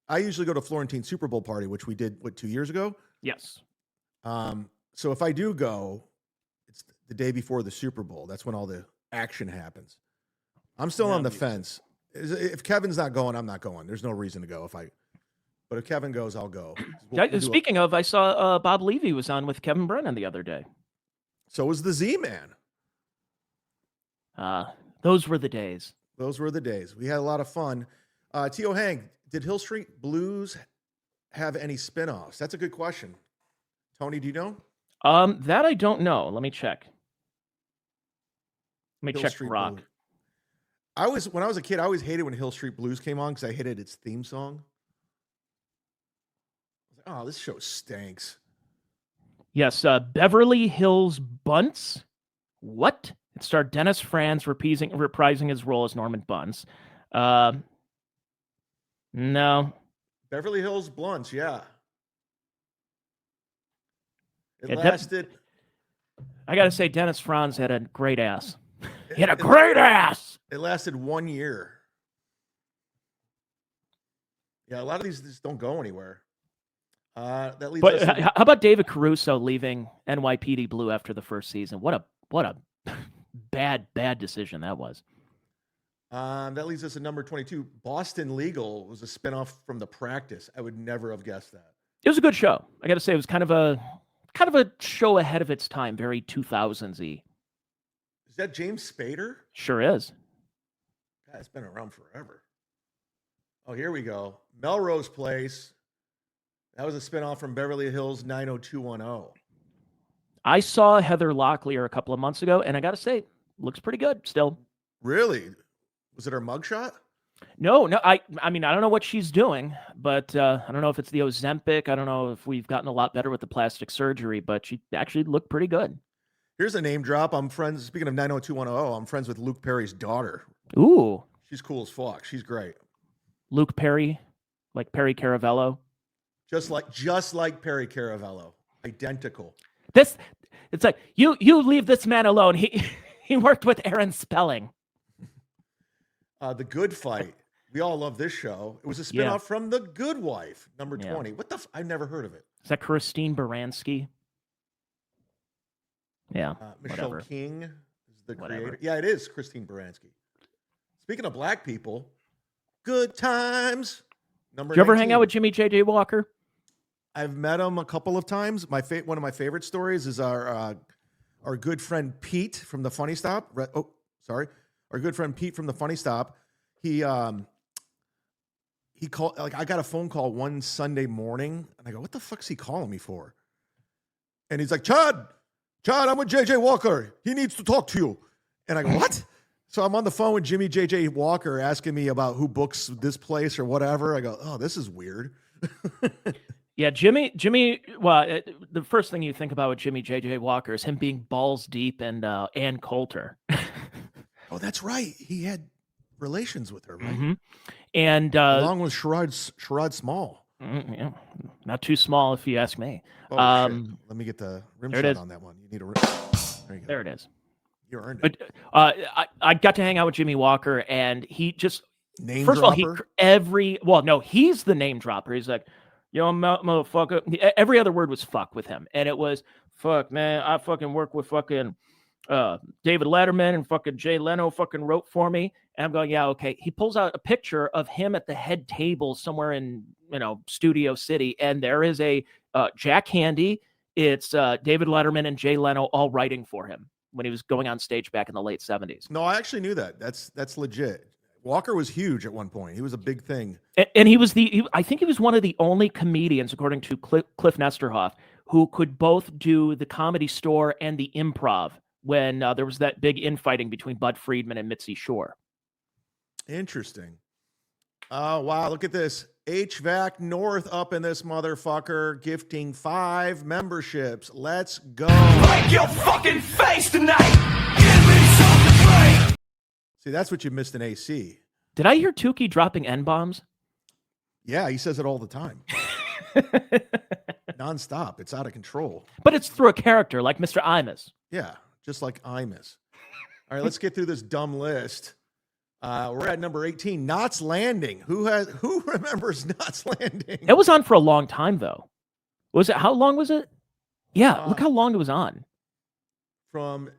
I usually go to Florentine Super Bowl party, which we did, 2 years ago? Yes. So if I do go, it's the day before the Super Bowl. That's when all the action happens. I'm still on the fence. If Kevin's not going, I'm not going. There's no reason to go. But if Kevin goes, I'll go. Speaking of, I saw Bob Levy was on with Kevin Brennan the other day. So was the Z-Man. Those were the days. Those were the days. We had a lot of fun. T.O. Hank, did Hill Street Blues have any spinoffs? That's a good question. Tony, do you know? That I don't know. Let me check. Check Rock. Blues. When I was a kid, I always hated when Hill Street Blues came on because I hated its theme song. I was like, oh, this show stinks. Yes, Beverly Hills Bunce. What? It starred Dennis Franz reprising his role as Norman Bunce. No. Beverly Hills Blunts, yeah. It lasted. I got to say, Dennis Franz had a great ass. He had a great ass. It lasted 1 year. Yeah, a lot of these just don't go anywhere. That leads us how about David Caruso leaving NYPD Blue after the first season? What a bad decision that was. That leads us to number 22. Boston Legal was a spinoff from The Practice. I would never have guessed that. It was a good show. I got to say, it was kind of a show ahead of its time, very 2000s-y. Is that James Spader? Sure is. God, it's been around forever. Oh, here we go. Melrose Place. That was a spinoff from Beverly Hills 90210. I saw Heather Locklear a couple of months ago, and I got to say, looks pretty good still. Really? Was it her mugshot? No. I mean, I don't know what she's doing, but I don't know if it's the Ozempic. I don't know if we've gotten a lot better with the plastic surgery, but she actually looked pretty good. Here's a name drop. I'm friends. Speaking of 90210, I'm friends with Luke Perry's daughter. Ooh. She's cool as fuck. She's great. Luke Perry, like Perry Caravello. Just like Perry Caravello. Identical. It's like you leave this man alone. He worked with Aaron Spelling. The Good Fight. We all love this show. It was a spinoff from The Good Wife, number 20. What the I've never heard of it. Is that Christine Baranski? Yeah. Michelle whatever. King is the creator. Yeah, it is Christine Baranski. Speaking of black people, Good Times. Number Did you ever 19. hang out with Jimmy J.J. Walker? I've met him a couple of times. One of my favorite stories is our good friend Pete from the Funny Stop. Our good friend Pete from the Funny Stop. He called. Like, I got a phone call one Sunday morning, and I go, "What the fuck's he calling me for?" And he's like, Chad, I'm with J.J. Walker. He needs to talk to you. And I go, what? So I'm on the phone with Jimmy J.J. Walker asking me about who books this place or whatever. I go, oh, this is weird. Yeah, Jimmy. Well, the first thing you think about with Jimmy J.J. Walker is him being balls deep and Ann Coulter. Oh, that's right. He had relations with her, right? Mm-hmm. And along with Sherrod Small. Yeah, not too small, if you ask me. Oh, shit. Let me get the rim there it shot is. on that one. You need a rim. There you go. There it is. You earned it. But I got to hang out with Jimmy Walker, and he just First of all, he's the name dropper. He's like, yo, motherfucker. Every other word was fuck with him, and it was fuck, man. I fucking work with fucking David Letterman, and fucking Jay Leno fucking wrote for me. And I'm going, yeah, okay. He pulls out a picture of him at the head table somewhere in, Studio City. And there is a Jack Handy. It's David Letterman and Jay Leno all writing for him when he was going on stage back in the late 70s. No, I actually knew that. That's legit. Walker was huge at one point. He was a big thing. And he was I think he was one of the only comedians, according to Cliff Nesterhoff, who could both do the Comedy Store and the Improv when there was that big infighting between Bud Friedman and Mitzi Shore. Interesting. Oh, wow. Look at this. HVAC North up in this motherfucker, gifting 5 memberships. Let's go. Break your fucking face tonight. Give me something to break. See, that's what you missed in AC. Did I hear Tukey dropping N-bombs? Yeah, he says it all the time. Nonstop. It's out of control. But it's through a character like Mr. Imus. Yeah, just like Imus. All right, let's get through this dumb list. We're at number 18, Knots Landing. Who remembers Knots Landing? It was on for a long time, though. Was it? How long was it? Yeah, look how long it was on. From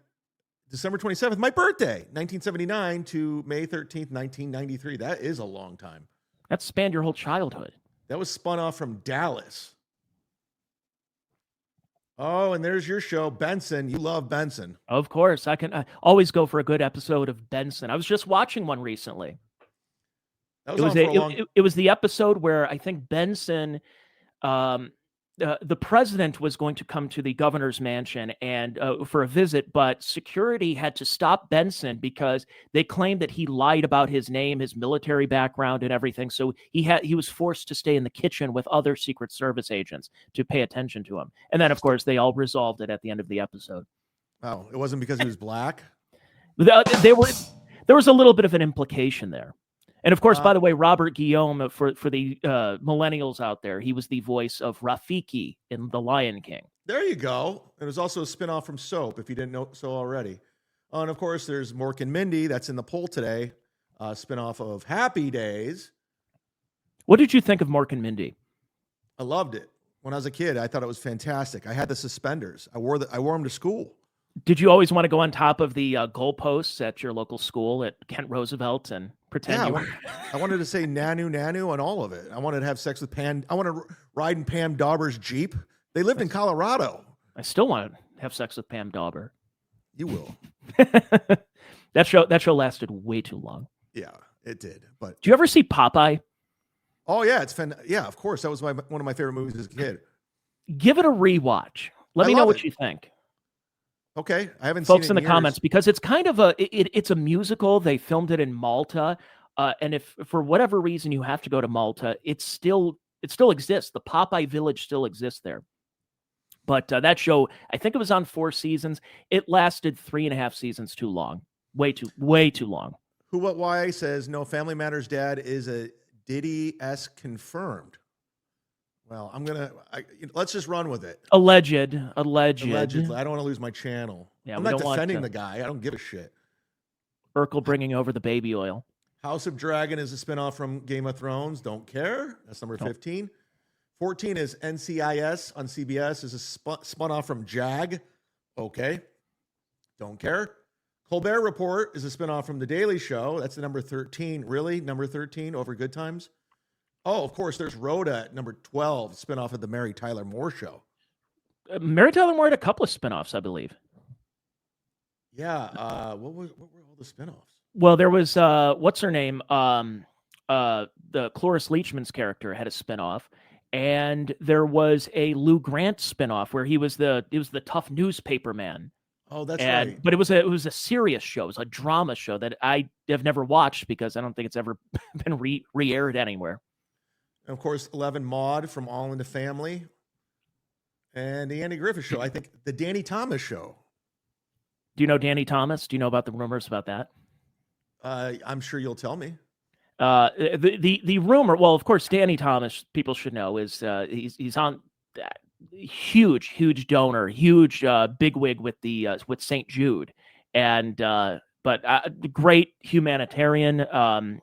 December 27th, my birthday, 1979, to May 13th, 1993. That is a long time. That spanned your whole childhood. That was spun off from Dallas. Oh, and there's your show, Benson. You love Benson. Of course. I always go for a good episode of Benson. I was just watching one recently. That was it was the episode where I think Benson, the president was going to come to the governor's mansion and for a visit, but security had to stop Benson because they claimed that he lied about his name, his military background, and everything. So he was forced to stay in the kitchen with other Secret Service agents to pay attention to him. And then, of course, they all resolved it at the end of the episode. Oh, it wasn't because he was black? There was a little bit of an implication there. And of course, by the way, Robert Guillaume, for the millennials out there, he was the voice of Rafiki in The Lion King. There you go. It was also a spinoff from Soap, if you didn't know so already. And of course, there's Mork and Mindy. That's in the poll today. Spinoff of Happy Days. What did you think of Mork and Mindy? I loved it. When I was a kid, I thought it was fantastic. I had the suspenders. I wore them to school. Did you always want to go on top of the goalposts at your local school at Kent Roosevelt and pretend you were? I wanted to say nanu nanu on all of it. I wanted to have sex with Pam. I wanted to ride in Pam Dauber's Jeep. They lived in Colorado. I still want to have sex with Pam Dauber. You will. That show lasted way too long. Yeah, it did. But do you ever see Popeye? Oh yeah, yeah, of course. That was one of my favorite movies as a kid. Give it a rewatch. Let me know what you think. Okay, I haven't folks seen it in the comments, because it's kind of it's a musical. They filmed it in Malta, and if for whatever reason you have to go to Malta, it still exists. The Popeye Village still exists there. But that show, I think it was on 4 seasons. It lasted 3.5 seasons too long. Way too long. Who What Why says no. Family Matters dad is a Diddy-esque confirmed. Well, let's just run with it. Alleged. Allegedly. I don't want to lose my channel. Yeah, I'm not defending the guy. I don't give a shit. Urkel bringing over the baby oil. House of Dragon is a spinoff from Game of Thrones. Don't care. That's number 15. 14 is NCIS on CBS. Is a spun off from JAG. Okay. Don't care. Colbert Report is a spinoff from The Daily Show. That's the number 13. Really? Number 13 over Good Times? Oh, of course, there's Rhoda at number 12, spinoff of the Mary Tyler Moore Show. Mary Tyler Moore had a couple of spinoffs, I believe. Yeah. What were all the spinoffs? Well, there was what's her name? The Cloris Leachman's character had a spinoff, and there was a Lou Grant spinoff where he was the tough newspaper man. Oh, that's right. But it was a serious show. It was a drama show that I have never watched because I don't think it's ever been re-aired anywhere. And of course, 11 Maude from All in the Family. And the Andy Griffith Show. I think the Danny Thomas Show. Do you know Danny Thomas? Do you know about the rumors about that? I'm sure you'll tell me. The rumor, well, of course, Danny Thomas, people should know, is he's on huge donor, huge bigwig with with St. Jude, and but great humanitarian, all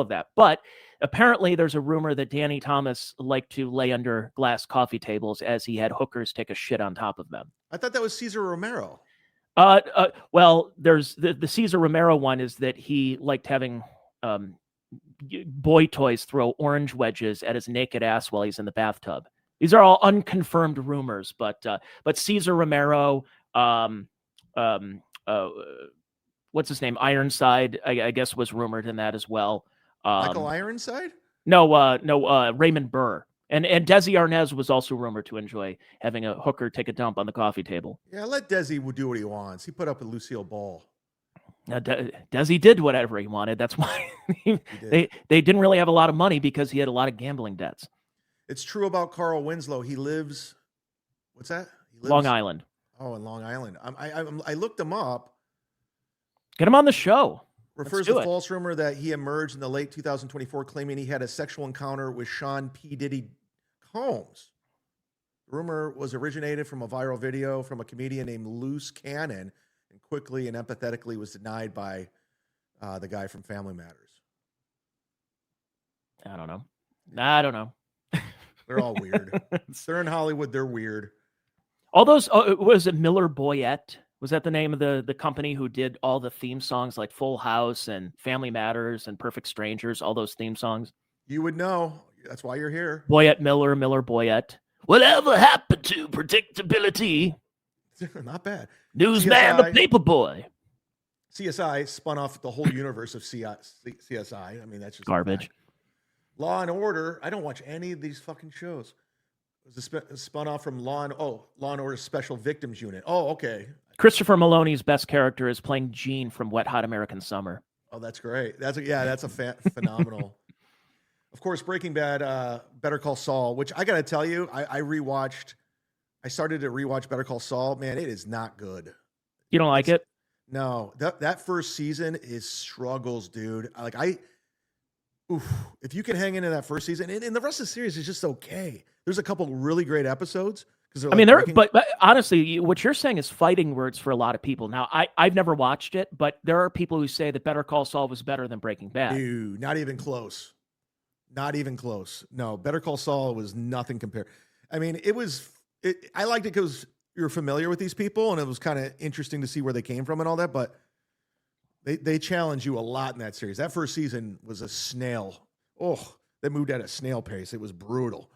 of that. But apparently, there's a rumor that Danny Thomas liked to lay under glass coffee tables as he had hookers take a shit on top of them. I thought that was Cesar Romero. Well, there's the Cesar Romero one is that he liked having boy toys throw orange wedges at his naked ass while he's in the bathtub. These are all unconfirmed rumors, but Cesar Romero, what's his name? Ironside, I guess, was rumored in that as well. Michael Ironside? No, Raymond Burr. And Desi Arnaz was also rumored to enjoy having a hooker take a dump on the coffee table. Yeah, let Desi do what he wants. He put up with Lucille Ball. Desi did whatever he wanted. That's why they didn't really have a lot of money because he had a lot of gambling debts. It's true about Carl Winslow. He lives, what's that? He lives, Long Island. Oh, in Long Island. I looked him up. Get him on the show. Refers to false rumor that he emerged in the late 2024 claiming he had a sexual encounter with Sean P. Diddy Combs. The rumor was originated from a viral video from a comedian named Loose Cannon and quickly and empathetically was denied by the guy from Family Matters. I don't know. They're all weird. They're in Hollywood. They're weird. All those, was it Miller Boyette? Was that the name of the company who did all the theme songs like Full House and Family Matters and Perfect Strangers, all those theme songs? You would know. That's why you're here. Boyette Miller Boyette. Whatever happened to predictability? Not bad. Newsman, the paperboy. CSI spun off the whole universe of CSI. I mean, that's just garbage. Law and Order. I don't watch any of these fucking shows. It was spun off from Law and Order Special Victims Unit. Oh, okay. Christopher Maloney's best character is playing Gene from Wet Hot American Summer. Oh, that's great. That's a phenomenal. Of course, Breaking Bad, Better Call Saul, which I got to tell you, I started to rewatch Better Call Saul. Man, it is not good. You don't like it? No, that first season is struggles, dude. If you can hang into that first season, and the rest of the series is just okay. There's a couple really great episodes. But honestly, what you're saying is fighting words for a lot of people. Now, I've never watched it, but there are people who say that Better Call Saul was better than Breaking Bad. Dude, not even close. Not even close. No, Better Call Saul was nothing compared. I mean, I liked it because you're familiar with these people, and it was kind of interesting to see where they came from and all that, but they challenge you a lot in that series. That first season was a snail. Oh, they moved at a snail pace. It was brutal.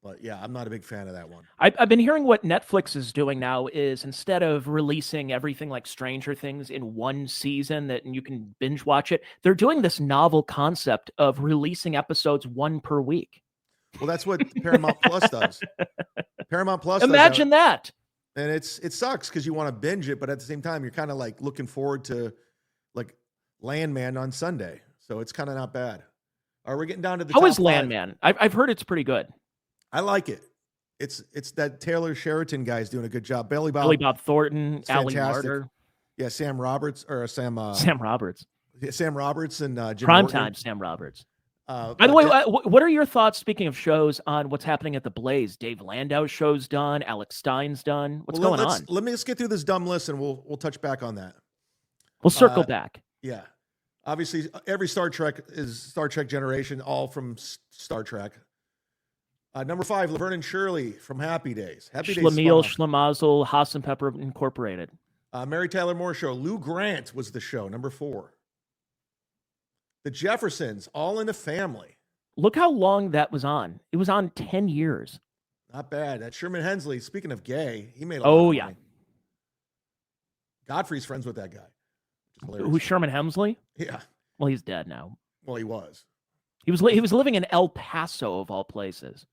But yeah, I'm not a big fan of that one. I've been hearing what Netflix is doing now is instead of releasing everything like Stranger Things in one season that you can binge watch it, they're doing this novel concept of releasing episodes one per week. Well, that's what Paramount Plus does. Paramount Plus Imagine that. And it sucks because you want to binge it, but at the same time, you're kind of like looking forward to like Landman on Sunday. So it's kind of not bad. All right, we're getting down to the How top is Landman? I've heard it's pretty good. I like it. It's that Taylor Sheraton guy's doing a good job. Billy Bob Thornton, Ali Larter. Yeah, Sam Roberts. Sam Roberts. Yeah, Sam Roberts and Jim Primetime Sam Roberts. By the way, what are your thoughts, speaking of shows, on what's happening at the Blaze? Dave Landau's show's done. Alex Stein's done. What's going on? Let's get through this dumb list, and we'll touch back on that. We'll circle back. Yeah. Obviously, every Star Trek is Star Trek Generation, all from Star Trek. Number 5, Laverne and Shirley from Happy Days. Schlemiel, Schlemazel, Haas and Pepper Incorporated. Mary Tyler Moore Show. Lou Grant was the show, number 4. The Jeffersons, All in the Family. Look how long that was on. It was on 10 years. Not bad. That Sherman Hensley, speaking of gay, he made a lot of money. Godfrey's friends with that guy. Who's Sherman Hemsley? Yeah. Well, he's dead now. Well, he was. He was living in El Paso, of all places.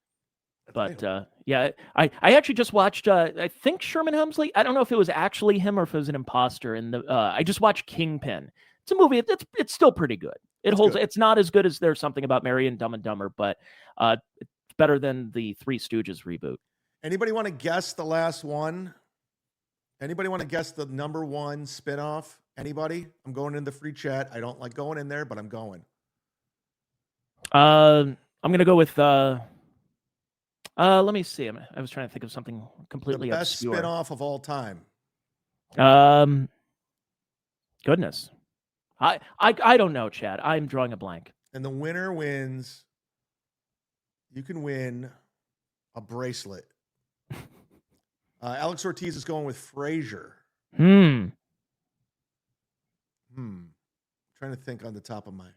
But yeah, I actually just watched. I think Sherman Hemsley. I don't know if it was actually him or if it was an imposter. I just watched Kingpin, It's a movie. It's still pretty good. It holds. good. It's not as good as There's Something About Mary and Dumb and Dumber, but it's better than the Three Stooges reboot. Anybody want to guess the last one? Anybody want to guess the number one spinoff? Anybody? I'm going in the free chat. I don't like going in there, but I'm going. I'm going to go with. Let me see. I was trying to think of something completely the best obscure. spinoff of all time. Goodness, I don't know, Chad. I'm drawing a blank. And the winner wins. You can win a bracelet. Alex Ortiz is going with Frasier. Trying to think on the top of my.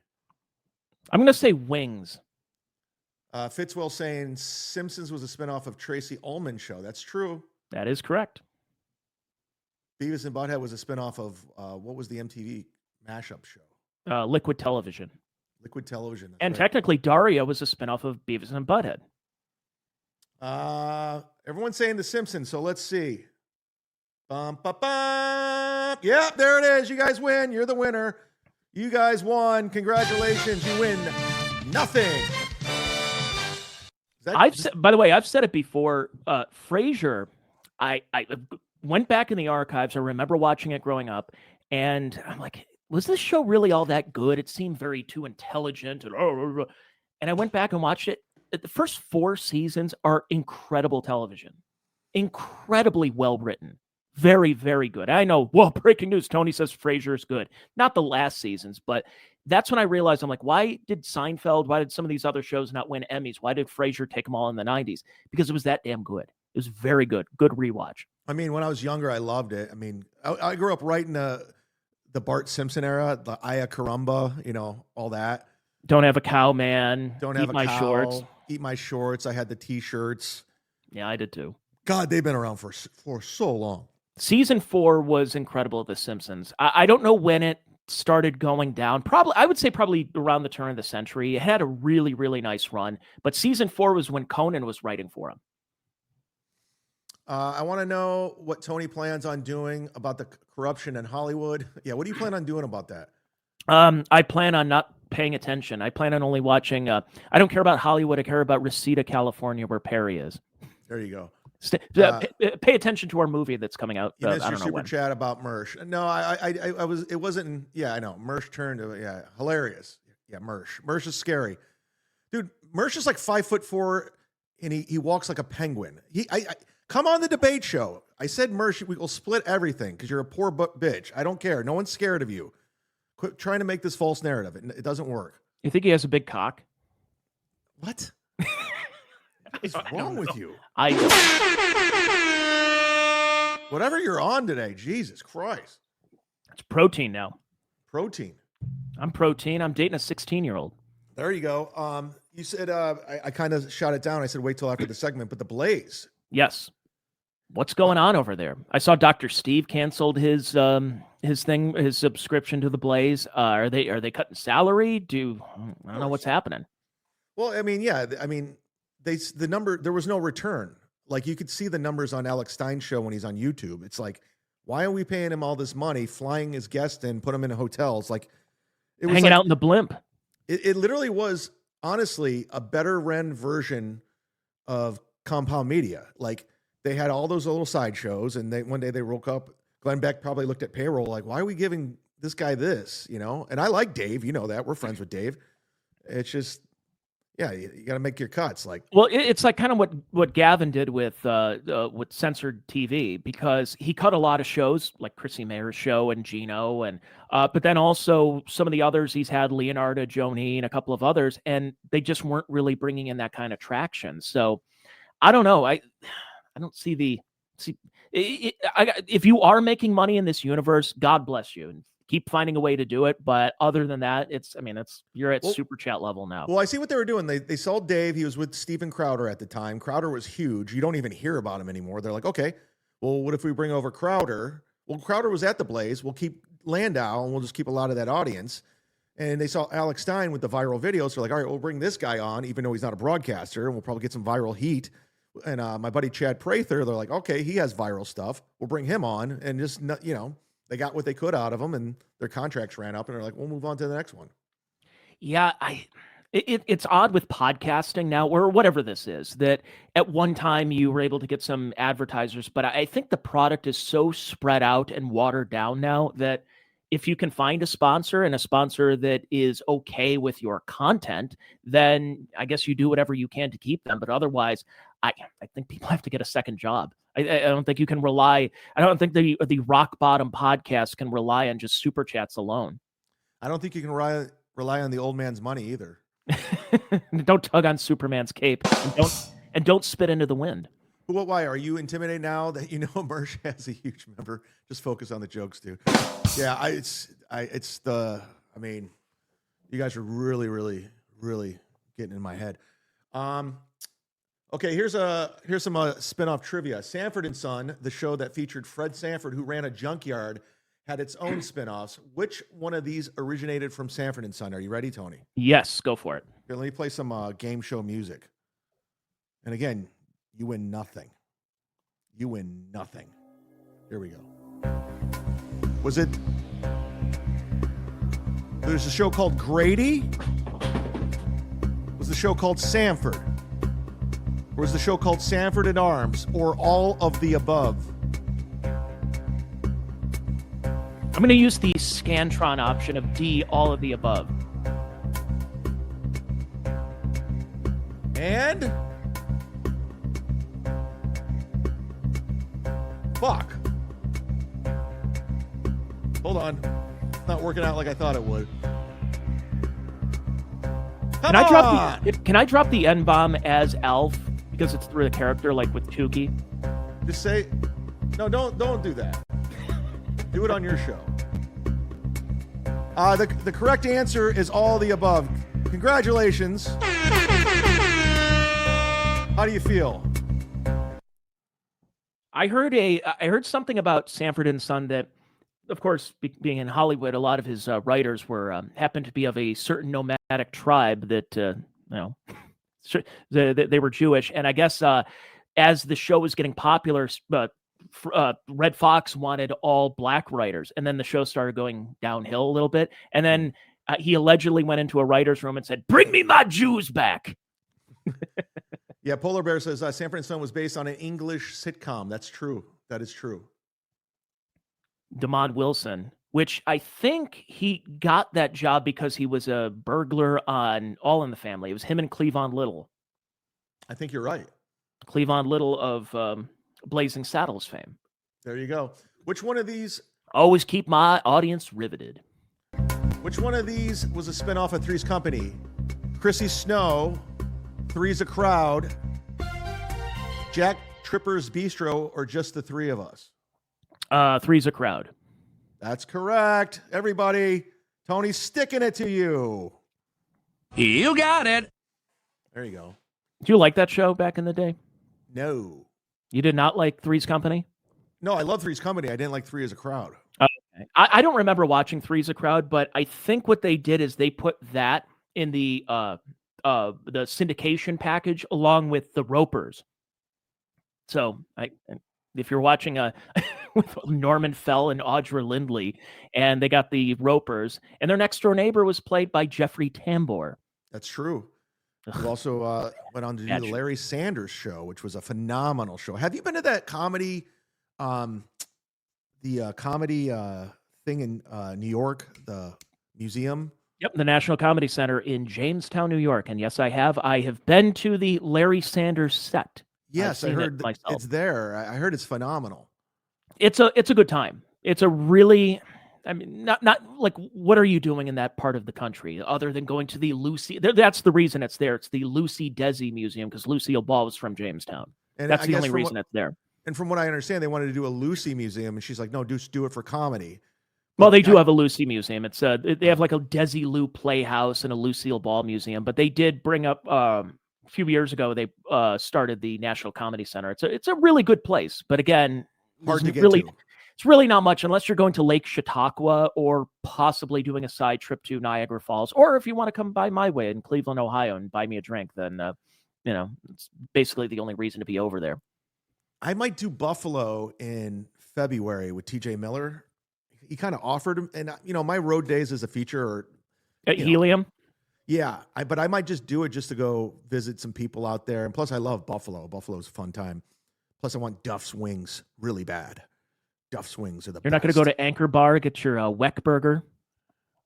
I'm going to say Wings. Fitzwell saying Simpsons was a spinoff of Tracy Ullman Show. That's true. That is correct. Beavis and Butthead was a spinoff of what was the MTV mashup show? Liquid Television. Liquid Television. And technically, Daria was a spinoff of Beavis and Butthead. Everyone's saying The Simpsons, so let's see. Bum, ba, bum. Yep, there it is. You guys win. You're the winner. You guys won. Congratulations. You win nothing. By the way, I've said it before. Frasier, I went back in the archives. I remember watching it growing up, and I'm like, was this show really all that good? It seemed very too intelligent. And I went back and watched it. The first 4 seasons are incredible television. Incredibly well written. Very, very good. I know, well, breaking news, Tony says Frasier is good. Not the last seasons, but that's when I realized, I'm like, why did Seinfeld, why did some of these other shows not win Emmys? Why did Frasier take them all in the 90s? Because it was that damn good. It was very good. Good rewatch. I mean, when I was younger, I loved it. I mean, I grew up right in the Bart Simpson era, the Aya Caramba, all that. Don't have a cow, man. Don't have Eat my cow, shorts. Eat my shorts. I had the T-shirts. Yeah, I did too. God, they've been around for so long. Season 4 was incredible of The Simpsons. I don't know when it started going down. I would say probably around the turn of the century. It had a really, really nice run. But season 4 was when Conan was writing for him. I want to know what Tony plans on doing about the corruption in Hollywood. Yeah, what do you plan on doing about that? I plan on not paying attention. I plan on only watching. I don't care about Hollywood. I care about Reseda, California, where Perry is. There you go. Pay attention to our movie that's coming out. You missed I your don't know super when. chat about Mersh. No, I was. It wasn't. Yeah, I know. Mersh turned to hilarious. Yeah, Mersh is scary, dude. Mersh is like 5'4", and he walks like a penguin. I come on the debate show. I said Mersh, we will split everything because you're a poor bitch. I don't care. No one's scared of you. Quit trying to make this false narrative. It doesn't work. You think he has a big cock? What? What is wrong with you? I don't. Whatever you're on today, Jesus Christ. It's protein now. Protein. I'm protein. I'm dating a 16-year-old. There you go. You said I kind of shot it down. I said wait till after the segment, but the Blaze. Yes. What's going on over there? I saw Dr. Steve canceled his subscription to the Blaze. Are they cutting salary? I don't know what's happening. Well, I mean, yeah. I mean, the number, there was no return. Like you could see the numbers on Alex Stein's show when he's on YouTube. It's like, why are we paying him all this money, flying his guests in, put him in hotels? Like it was hanging out in the blimp. It literally was honestly a better run version of Compound Media. Like they had all those little side shows, and one day they woke up. Glenn Beck probably looked at payroll like, why are we giving this guy this? And I like Dave. You know that we're friends with Dave. It's just. Yeah, you got to make your cuts. Like, well, it's like kind of what Gavin did with censored TV, because he cut a lot of shows like Chrissy Mayer's show and Gino, and but then also some of the others he's had, Leonardo, Joni, and a couple of others, and they just weren't really bringing in that kind of traction. So I don't know. I don't see if you are making money in this universe, God bless you. And keep finding a way to do it, but other than that, you're at super chat level now. Well, I see what they were doing. They sold Dave. He was with Steven Crowder at the time. Crowder was huge. You don't even hear about him anymore. They're like, okay, well, what if we bring over Crowder? Well, Crowder was at the Blaze. We'll keep Landau, and we'll just keep a lot of that audience. And they saw Alex Stein with the viral videos. So they're like, all right, we'll bring this guy on, even though he's not a broadcaster, and we'll probably get some viral heat. And my buddy Chad Prather, they're like, okay, he has viral stuff. We'll bring him on, and just they got what they could out of them, and their contracts ran up, and they're like, we'll move on to the next one. Yeah, it's odd with podcasting now, or whatever this is, that at one time you were able to get some advertisers, but I think the product is so spread out and watered down now that if you can find a sponsor and a sponsor that is okay with your content, then I guess you do whatever you can to keep them. But otherwise, I think people have to get a second job. I don't think you can rely. I don't think the rock bottom podcast can rely on just super chats alone. I don't think you can rely on the old man's money either. Don't tug on Superman's cape, and don't spit into the wind. But why are you intimidated now that you know Mersh has a huge member? Just focus on the jokes, dude. Yeah, I mean, you guys are really, really, really getting in my head. Okay, here's some spin-off trivia. Sanford and Son, the show that featured Fred Sanford, who ran a junkyard, had its own spin-offs. Which one of these originated from Sanford and Son? Are you ready, Tony? Yes, go for it. Here, let me play some game show music. And again, you win nothing. You win nothing. Here we go. Was it... There's a show called Grady? Was the show called Sanford? Or was the show called Sanford and Arms? Or all of the above? I'm going to use the Scantron option of D, all of the above. And... fuck. Hold on. It's not working out like I thought it would. Can I drop the N-bomb as Alf? Because it's through the character, like with Tukey? Just say... No, don't do that. Do it on your show. The correct answer is all the above. Congratulations. How do you feel? I heard something about Sanford and Son that, of course, being in Hollywood, a lot of his writers were happened to be of a certain nomadic tribe that they were Jewish, and I guess as the show was getting popular, Red Fox wanted all black writers, and then the show started going downhill a little bit, and then he allegedly went into a writer's room and said, "Bring me my Jews back." Yeah, Polar Bear says Sanford and Son was based on an English sitcom. That's true. That is true. Damon Wilson, which I think he got that job because he was a burglar on All in the Family. It was him and Cleavon Little. I think you're right. Cleavon Little of Blazing Saddles fame. There you go. Which one of these... Always keep my audience riveted. Which one of these was a spinoff of Three's Company? Chrissy Snow, Three's a Crowd, Jack Tripper's Bistro, or just the three of us? Three's a Crowd. That's correct. Everybody, Tony's sticking it to you. You got it. There you go. Do you like that show back in the day? No. You did not like Three's Company? No, I love Three's Company. I didn't like Three as a Crowd. Okay. I don't remember watching Three's a Crowd, but I think what they did is they put that in the syndication package along with the Ropers. So if you're watching with Norman Fell and Audra Lindley, and they got the Ropers, and their next door neighbor was played by Jeffrey Tambor. That's true. We also went on to do the Larry Sanders Show, which was a phenomenal show. Have you been to that comedy, comedy thing in New York, the museum? Yep, the National Comedy Center in Jamestown, New York. And yes, I have. I have been to the Larry Sanders set. Yes, I heard it's there. I heard it's phenomenal. It's a good time. It's a really, I mean, not like, what are you doing in that part of the country other than going to the Lucy? That's the reason it's there. It's the Lucy Desi Museum because Lucille Ball was from Jamestown. And that's the only reason it's there. And from what I understand, they wanted to do a Lucy Museum, and she's like, "No, just do it for comedy." Well, they do have a Lucy Museum. It's they have like a Desi Lou Playhouse and a Lucille Ball Museum, but they did bring up a few years ago. They started the National Comedy Center. It's a really good place, but again, hard to get really. to. It's really not much unless you're going to Lake Chautauqua or possibly doing a side trip to Niagara Falls, or if you want to come by my way in Cleveland, Ohio, and buy me a drink. Then it's basically the only reason to be over there. I might do Buffalo in February with TJ Miller. he kind of offered him, and my road days as a feature or At Helium? Yeah, but I might just do it just to go visit some people out there. And plus, I love Buffalo. Buffalo's a fun time. Plus, I want Duff's wings really bad. Duff's wings are the You're best. not going to go to Anchor Bar, get your Weck burger?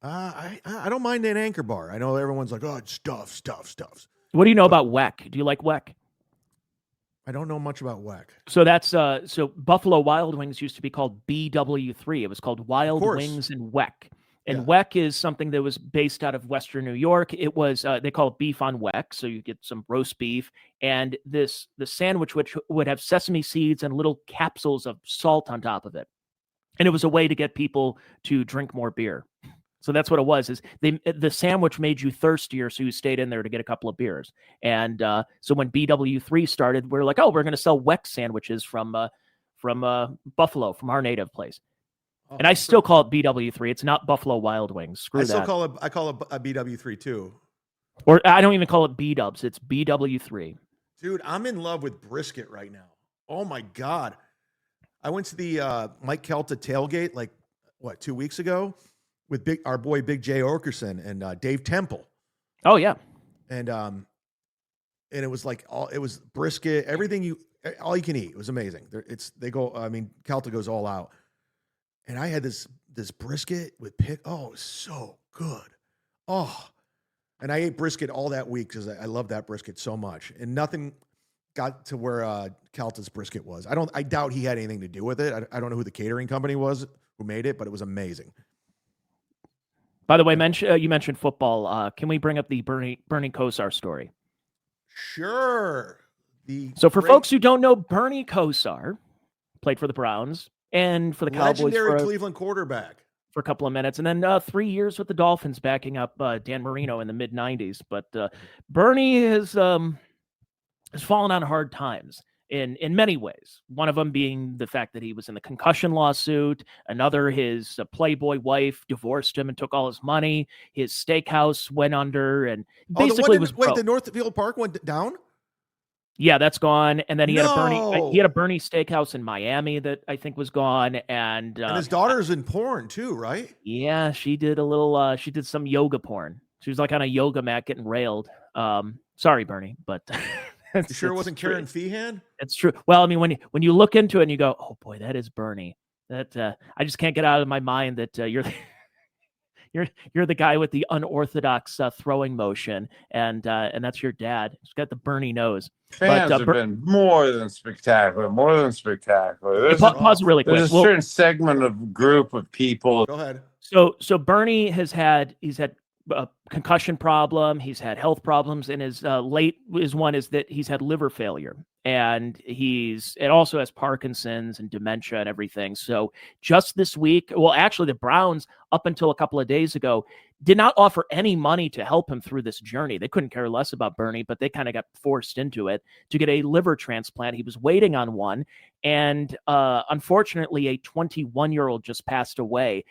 I don't mind an Anchor Bar. I know everyone's like, oh, it's Stuffs. What do you know about Weck? Do you like Weck? I don't know much about Weck. So that's so Buffalo Wild Wings used to be called BW3. It was called Wild Wings and Weck. And Weck is something that was based out of Western New York. It was they call it beef on Weck, so you get some roast beef, and the sandwich which would have sesame seeds and little capsules of salt on top of it, and it was a way to get people to drink more beer. So that's what it was. Is the sandwich made you thirstier, so you stayed in there to get a couple of beers. And so when BW3 started, we were like, oh, we're going to sell Weck sandwiches from Buffalo, from our native place. And I still call it BW3. It's not Buffalo Wild Wings. Screw that. I call it a BW3 too. Or I don't even call it B-dubs. It's BW3. Dude, I'm in love with brisket right now. Oh my God. I went to the Mike Kelta tailgate 2 weeks ago with our boy Big J Orkerson and Dave Temple. Oh yeah. And it was it was brisket, everything all you can eat. It was amazing. Kelta goes all out. And I had this brisket with pit. Oh, it was so good. Oh, and I ate brisket all that week because I love that brisket so much. And nothing got to where Kelta's brisket was. I doubt he had anything to do with it. I don't know who the catering company was who made it, but it was amazing. By the way, you mentioned football. Can we bring up the Bernie Kosar story? Sure. So for folks who don't know, Bernie Kosar played for the Browns and for the Cowboys. Legendary Cleveland quarterback. For a couple of minutes. And then 3 years with the Dolphins backing up Dan Marino in the mid-'90s. But Bernie has fallen on hard times in many ways. One of them being the fact that he was in the concussion lawsuit. Another, his Playboy wife divorced him and took all his money. His steakhouse went under and basically was broke. Wait, the Northfield Park went down? Yeah, that's gone. And then he had a Bernie Steakhouse in Miami that I think was gone. And his daughter's in porn too, right? Yeah, she did a little. She did some yoga porn. She was like on a yoga mat getting railed. Sorry, Bernie, but you sure it wasn't Karen Feehan? It's true. Well, I mean, when you look into it and you go, oh boy, that is Bernie. That I just can't get out of my mind that you're the guy with the unorthodox throwing motion, and that's your dad. He's got the Bernie nose. Fans have been more than spectacular. Pause really quick. There's a certain segment of group of people. Go ahead. So Bernie he's had a concussion problem. He's had health problems, and his one is that he's had liver failure, and it also has Parkinson's and dementia and everything. So just this week, well, actually the Browns up until a couple of days ago did not offer any money to help him through this journey. They couldn't care less about Bernie, but they kind of got forced into it to get a liver transplant. He was waiting on one, and unfortunately a 21-year-old just passed away.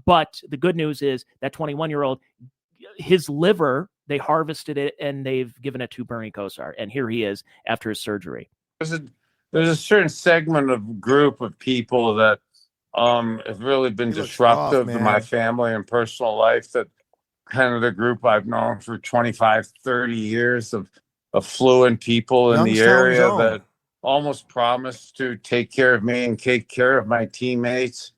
But the good news is that 21-year-old, his liver, they harvested it and they've given it to Bernie Kosar. And here he is after his surgery. There's a certain segment of group of people that have really been disruptive to my family and personal life. That kind of the group I've known for 25, 30 years of affluent people in the area that almost promised to take care of me and take care of my teammates.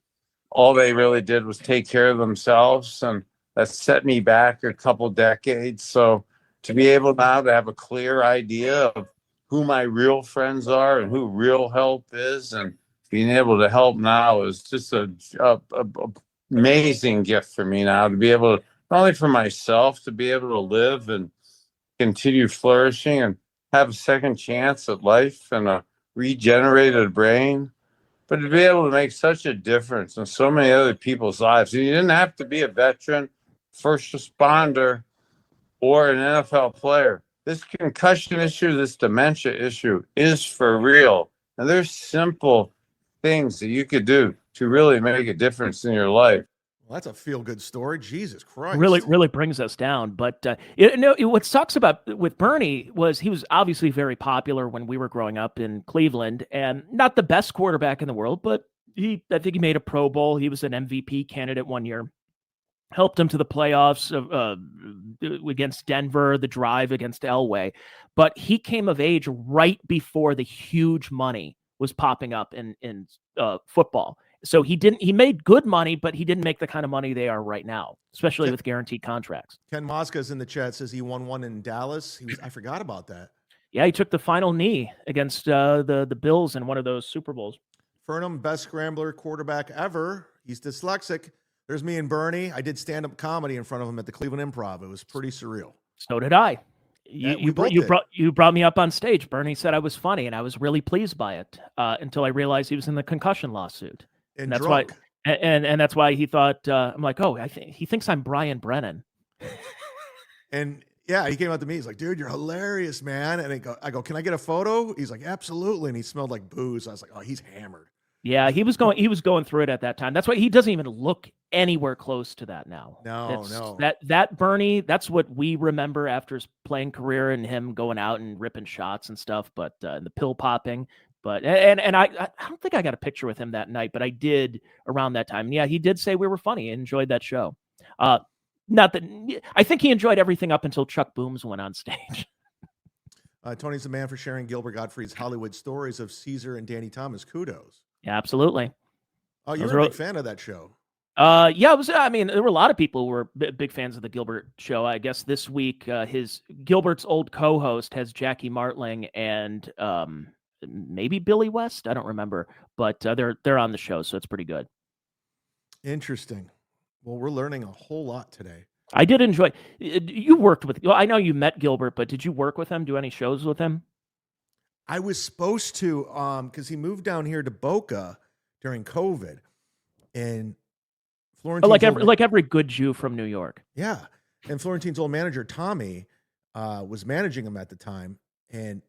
All they really did was take care of themselves, and that set me back a couple decades. So to be able now to have a clear idea of who my real friends are and who real help is, and being able to help now is just a amazing gift for me now, to be able to, not only for myself, to be able to live and continue flourishing and have a second chance at life and a regenerated brain, but to be able to make such a difference in so many other people's lives. And you didn't have to be a veteran, first responder, or an NFL player. This concussion issue, this dementia issue is for real. And there's simple things that you could do to really make a difference in your life. Well, that's a feel-good story. Jesus Christ. Really brings us down. But what sucks with Bernie was he was obviously very popular when we were growing up in Cleveland, and not the best quarterback in the world, but I think he made a Pro Bowl. He was an MVP candidate one year. Helped him to the playoffs against Denver, the drive against Elway. But he came of age right before the huge money was popping up in football. So he made good money, but he didn't make the kind of money they are right now, especially with guaranteed contracts. Ken Mosca's in the chat, says he won one in Dallas. I forgot about that. Yeah, he took the final knee against the Bills in one of those Super Bowls. Furnham, best scrambler quarterback ever. He's dyslexic. There's me and Bernie. I did stand-up comedy in front of him at the Cleveland Improv. It was pretty surreal. So did I. You brought me up on stage. Bernie said I was funny, and I was really pleased by it until I realized he was in the concussion lawsuit. And that's drunk. why. And that's why he thought I'm like, oh, he thinks I'm Brian Brennan. And yeah, he came up to me. He's like, dude, you're hilarious, man. And I go, can I get a photo? He's like, absolutely. And he smelled like booze. I was like, oh, he's hammered. Yeah, he was going through it at that time. That's why he doesn't even look anywhere close to that now. No. That Bernie, that's what we remember after his playing career and him going out and ripping shots and stuff, but and the pill popping. But and I don't think I got a picture with him that night, but I did around that time. And yeah, he did say we were funny. He enjoyed that show. Not that I think he enjoyed everything up until Chuck Booms went on stage. Tony's the man for sharing Gilbert Gottfried's Hollywood stories of Caesar and Danny Thomas. Kudos. Yeah, absolutely. Oh, you're a big fan of that show. Yeah, it was. I mean, there were a lot of people who were big fans of the Gilbert show. I guess this week, Gilbert's old co-host has Jackie Martling and maybe Billy West. I don't remember, but they're on the show, so it's pretty good. Interesting. Well, we're learning a whole lot today. I did enjoy. You worked with. Well, I know you met Gilbert, but did you work with him? Do any shows with him? I was supposed to, because he moved down here to Boca during COVID, and Florentine's like every good Jew from New York. Yeah, and Florentine's old manager Tommy was managing him at the time, and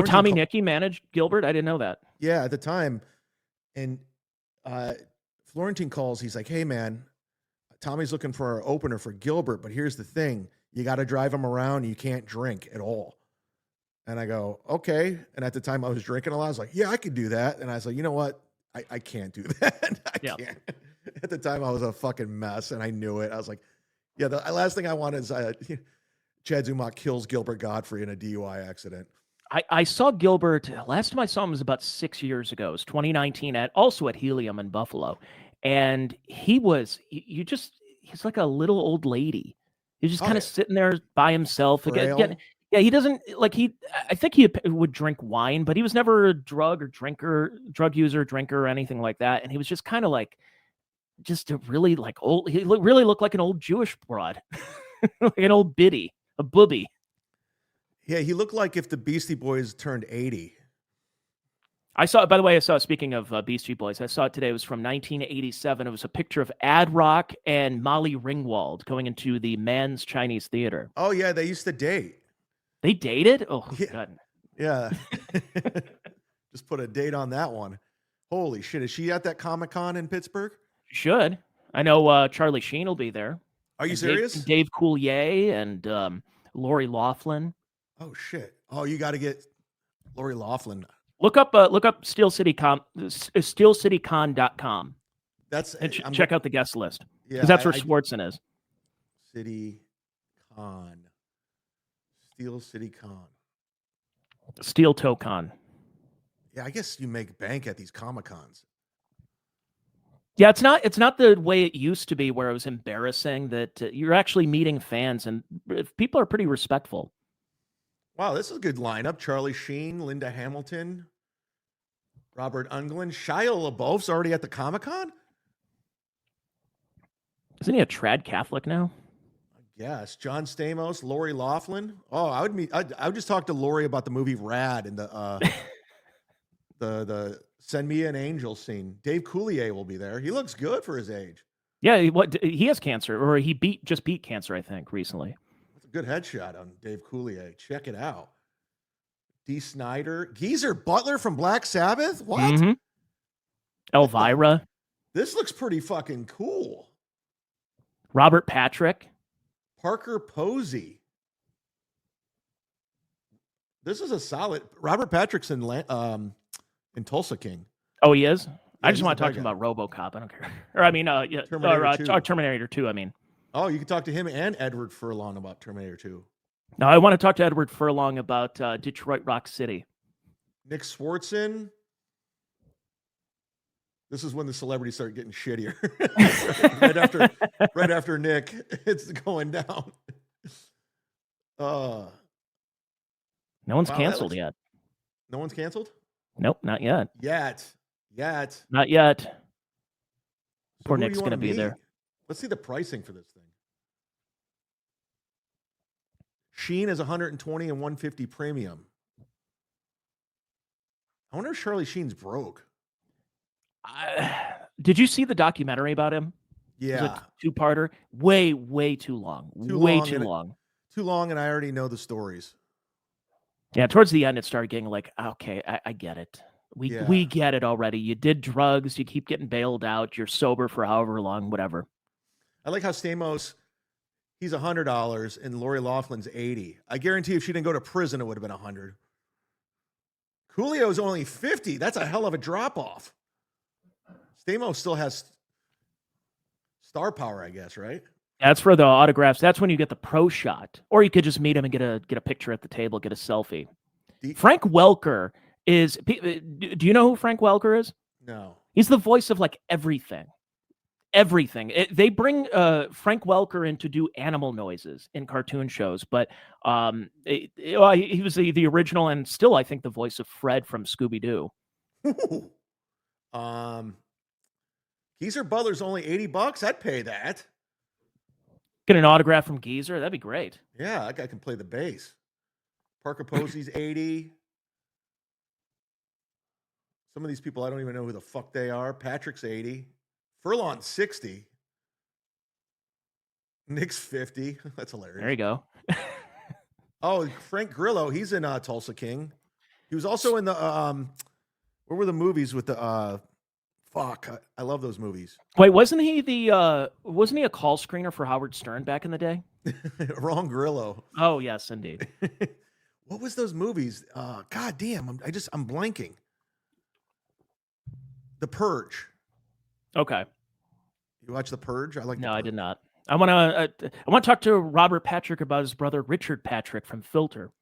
Tommy Nicky managed Gilbert. I didn't know that. Yeah, at the time, and Florentine calls. He's like, "Hey, man, Tommy's looking for an opener for Gilbert, but here's the thing: you got to drive him around. You can't drink at all." And I go, okay. And at the time I was drinking a lot. I was like, yeah, I could do that. And I was like, you know what? I can't do that. I can't. At the time I was a fucking mess and I knew it. I was like, yeah, the last thing I want is chad-zumock kills Gilbert Gottfried in a DUI accident. I saw Gilbert, last time I saw him was about 6 years ago. It was 2019 also at Helium in Buffalo. And he's like a little old lady. He's just kind of sitting there by himself. Again, yeah, he doesn't I think he would drink wine, but he was never a drug user, drinker, or anything like that. And he was just kind of like, just a really like old, he really looked like an old Jewish broad, like an old biddy, a booby. Yeah, he looked like if the Beastie Boys turned 80. By the way, speaking of Beastie Boys, I saw it today. It was from 1987. It was a picture of Ad Rock and Molly Ringwald going into the Mann's Chinese Theater. Oh, yeah, they used to date. They dated? Oh, yeah. God. Yeah. Just put a date on that one. Holy shit. Is she at that Comic-Con in Pittsburgh? Should. I know Charlie Sheen will be there. Are you serious? Dave Coulier and Lori Loughlin. Oh, shit. Oh, you got to get Lori Loughlin. Look up SteelCityCon.com. Check out the guest list. Yeah, because that's where Swartzen is. City Con. Steel City Con. Steel Toe Con. Yeah, I guess you make bank at these Comic-Cons. Yeah, it's not the way it used to be where it was embarrassing that you're actually meeting fans and people are pretty respectful. Wow, this is a good lineup. Charlie Sheen, Linda Hamilton, Robert Englund, Shia LaBeouf's already at the Comic-Con? Isn't he a trad Catholic now? Yes, John Stamos, Lori Loughlin. Oh, I would just talk to Lori about the movie Rad and the Send Me an Angel scene. Dave Coulier will be there. He looks good for his age. Yeah, he has cancer, or he just beat cancer, I think, recently. That's a good headshot on Dave Coulier. Check it out. Dee Snider, Geezer Butler from Black Sabbath. What? Mm-hmm. Elvira. This looks pretty fucking cool. Robert Patrick. Parker Posey. This is a solid. Robert Patrick's in Tulsa King. Oh, he is? I just want to talk to him about RoboCop. I don't care. Or I mean, Terminator 2. I mean. Oh, you can talk to him and Edward Furlong about Terminator 2. No, I want to talk to Edward Furlong about Detroit Rock City. Nick Swartzen. This is when the celebrities start getting shittier. right after Nick, it's going down. No one's canceled yet. No one's canceled? Nope, not yet. Not yet. So Poor Nick's going to be there. Let's see the pricing for this thing. Sheen is 120 and 150 premium. I wonder if Charlie Sheen's broke. Did you see the documentary about him? Yeah. It was a two-parter. Way too long. Too long. Too long, and I already know the stories. Yeah, towards the end, it started getting like, okay, I get it. We get it already. You did drugs. You keep getting bailed out. You're sober for however long, whatever. I like how Stamos, he's $100, and Lori Loughlin's $80. I guarantee if she didn't go to prison, it would have been $100. Coolio's only $50. That's a hell of a drop-off. Stamos still has star power, I guess, right? That's for the autographs. That's when you get the pro shot. Or you could just meet him and get a picture at the table, get a selfie. Frank Welker is... Do you know who Frank Welker is? No. He's the voice of like everything. Everything. They bring Frank Welker in to do animal noises in cartoon shows, but he was the original and still, I think, the voice of Fred from Scooby-Doo. Geezer Butler's only $80. I'd pay that. Get an autograph from Geezer. That'd be great. Yeah, that guy can play the bass. Parker Posey's 80. Some of these people, I don't even know who the fuck they are. Patrick's 80. Furlong's 60. Nick's 50. That's hilarious. There you go. Oh, Frank Grillo. He's in Tulsa King. He was also in the what were the movies with the fuck? I love those movies. Wait, wasn't he a call screener for Howard Stern back in the day? Wrong Grillo. Oh yes, indeed. What was those movies? God damn, I'm blanking. The Purge. Okay. You watch The Purge? No, I did not. I want to talk to Robert Patrick about his brother Richard Patrick from Filter.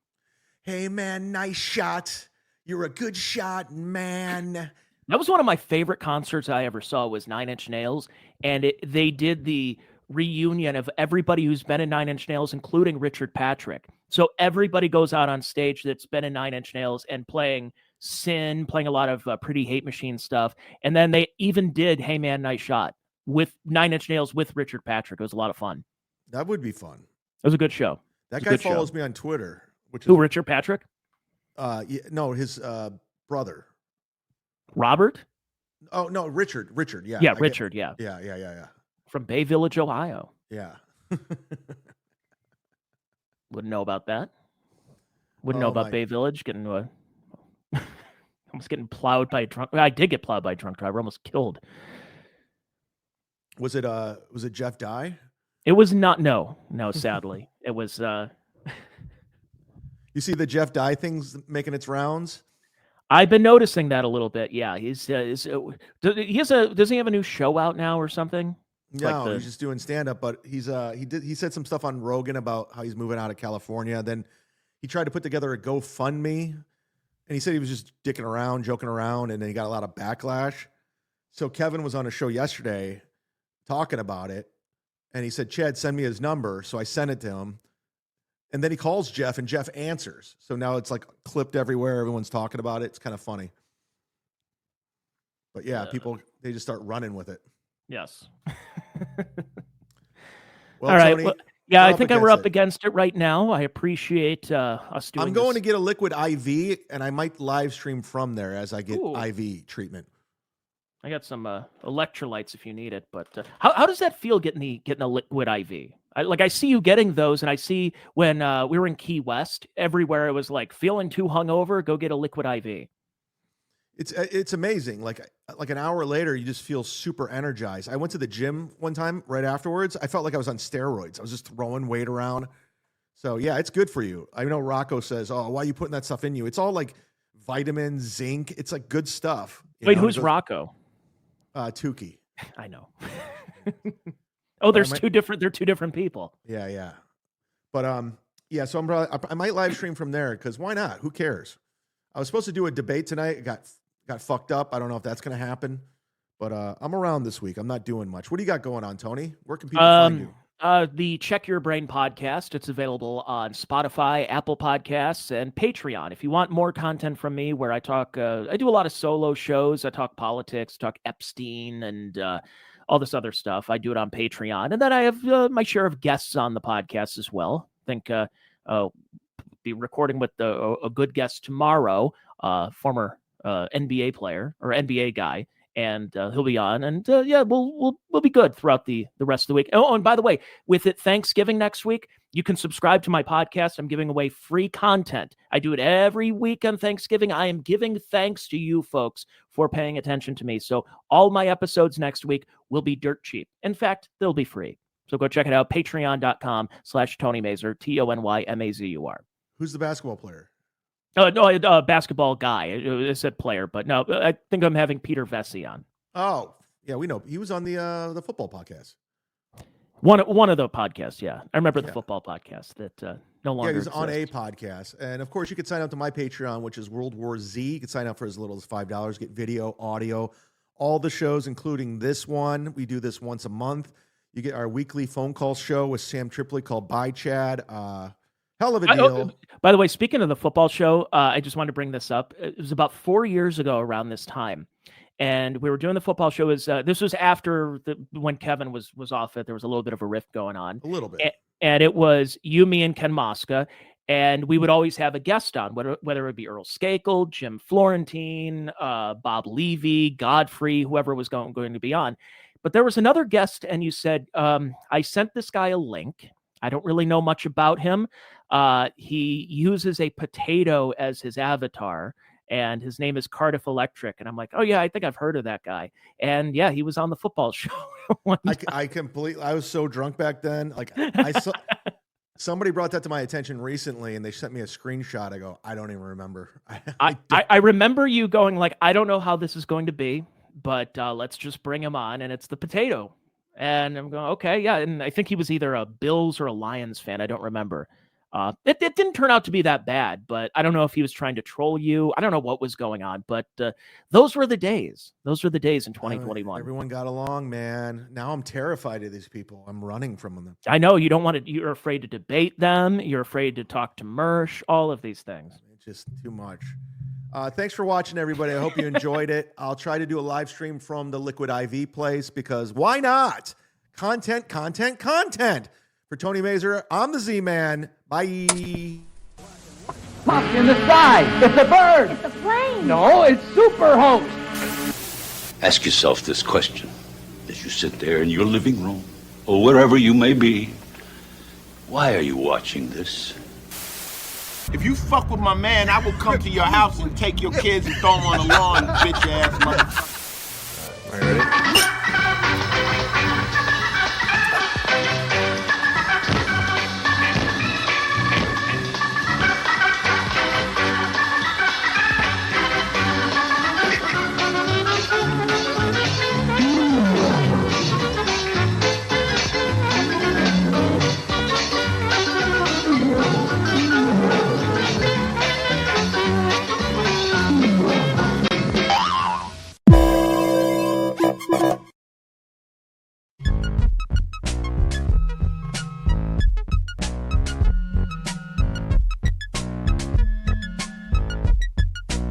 Hey man, nice shot. You're a good shot, man. That was one of my favorite concerts I ever saw was 9 Inch Nails, and they did the reunion of everybody who's been in 9 Inch Nails, including Richard Patrick. So everybody goes out on stage that's been in 9 Inch Nails and playing Sin, playing a lot of Pretty Hate Machine stuff, and then they even did Hey Man, Nice Shot with 9 Inch Nails with Richard Patrick. It was a lot of fun. That would be fun. It was a good show. That guy follows me on Twitter. Who, Richard Patrick? No, his brother. Robert? Oh, no, Richard. Yeah. Yeah, Richard, yeah. Yeah. From Bay Village, Ohio. Yeah. Wouldn't know about that. Wouldn't know about Bay Village getting almost getting plowed by a drunk. I did get plowed by a drunk driver, almost killed. Was it Jeff Dye? It was not. No, sadly. It was You see the Jeff Dye things making its rounds? I've been noticing that a little bit. Yeah, does he have a new show out now or something? No, he's just doing stand up, but he said some stuff on Rogan about how he's moving out of California. Then he tried to put together a GoFundMe, and he said he was just dicking around, joking around, and then he got a lot of backlash. So Kevin was on a show yesterday talking about it, and he said, "Chad, send me his number." So I sent it to him. And then he calls Jeff, and Jeff answers. So now it's like clipped everywhere. Everyone's talking about it. It's kind of funny. But yeah, people, they just start running with it. Yes. Well, all right. Tony, well, yeah, I think we're up against it right now. I appreciate us doing I'm going to get a liquid IV, and I might live stream from there as I get IV treatment. I got some electrolytes if you need it. But how does that feel getting a liquid IV? I see you getting those, and I see when we were in Key West, everywhere it was like feeling too hungover, go get a liquid IV. It's amazing. Like an hour later, you just feel super energized. I went to the gym one time right afterwards. I felt like I was on steroids. I was just throwing weight around. So yeah, it's good for you. I know Rocco says, "Oh, why are you putting that stuff in you?" It's all like vitamins, zinc. It's like good stuff. Wait, who's Rocco? Tukey. I know. They're two different people. Yeah. But yeah. So I might live stream from there because why not? Who cares? I was supposed to do a debate tonight. It got fucked up. I don't know if that's going to happen. But I'm around this week. I'm not doing much. What do you got going on, Tony? Where can people find you? The Check Your Brain podcast. It's available on Spotify, Apple Podcasts, and Patreon. If you want more content from me where I talk, I do a lot of solo shows. I talk politics, talk Epstein, and all this other stuff. I do it on Patreon. And then I have my share of guests on the podcast as well. I think I'll be recording with a good guest tomorrow, former NBA player or NBA guy. And he'll be on, and we'll be good throughout the rest of the week. Oh, and by the way, with it Thanksgiving next week, you can subscribe to my podcast. I'm giving away free content. I do it every week on Thanksgiving. I am giving thanks to you folks for paying attention to me. So all my episodes next week will be dirt cheap. In fact, they'll be free. So go check it out. Patreon.com/Tony Mazur, TonyMazur. Who's the basketball player? No, basketball guy. I said player, but no, I think I'm having Peter Vesey on. Oh, yeah, we know. He was on the football podcast. One of the podcasts, yeah. I remember the football podcast that no longer he's exists. on a podcast. And, of course, you could sign up to my Patreon, which is World War Z. You can sign up for as little as $5, get video, audio, all the shows, including this one. We do this once a month. You get our weekly phone call show with Sam Tripoli called Bye Chad. Hell of a deal. By the way, speaking of the football show, I just wanted to bring this up. It was about 4 years ago around this time, and we were doing the football show. This was after when Kevin was off it. There was a little bit of a rift going on. A little bit. And it was you, me, and Ken Mosca, and we would always have a guest on, whether it would be Earl Skakel, Jim Florentine, Bob Levy, Godfrey, whoever was going to be on. But there was another guest, and you said, I sent this guy a link. I don't really know much about him. He uses a potato as his avatar, and his name is Cardiff Electric. And I'm like, oh, yeah, I think I've heard of that guy. And, yeah, he was on the football show. I was so drunk back then. Like, I saw somebody brought that to my attention recently, and they sent me a screenshot. I go, I don't even remember. I remember you going like, I don't know how this is going to be, but let's just bring him on, and it's the potato. And I'm going, okay, yeah. And I think he was either a Bills or a Lions fan. I don't remember. It didn't turn out to be that bad, but I don't know if he was trying to troll you. I don't know what was going on, but those were the days. Those were the days in 2021. Everyone got along, man. Now I'm terrified of these people. I'm running from them. I know you don't want to. You're afraid to debate them. You're afraid to talk to Mersh. All of these things. It's just too much. Thanks for watching, everybody. I hope you enjoyed it. I'll try to do a live stream from the Liquid IV place because why not? Content. For Tony Mazur, I'm the Z-Man. Bye. Up in the sky. It's a bird. It's a plane. No, it's super hoax. Ask yourself this question as you sit there in your living room or wherever you may be. Why are you watching this? If you fuck with my man, I will come to your house and take your kids and throw them on the lawn, bitch ass motherfucker. All right, ready?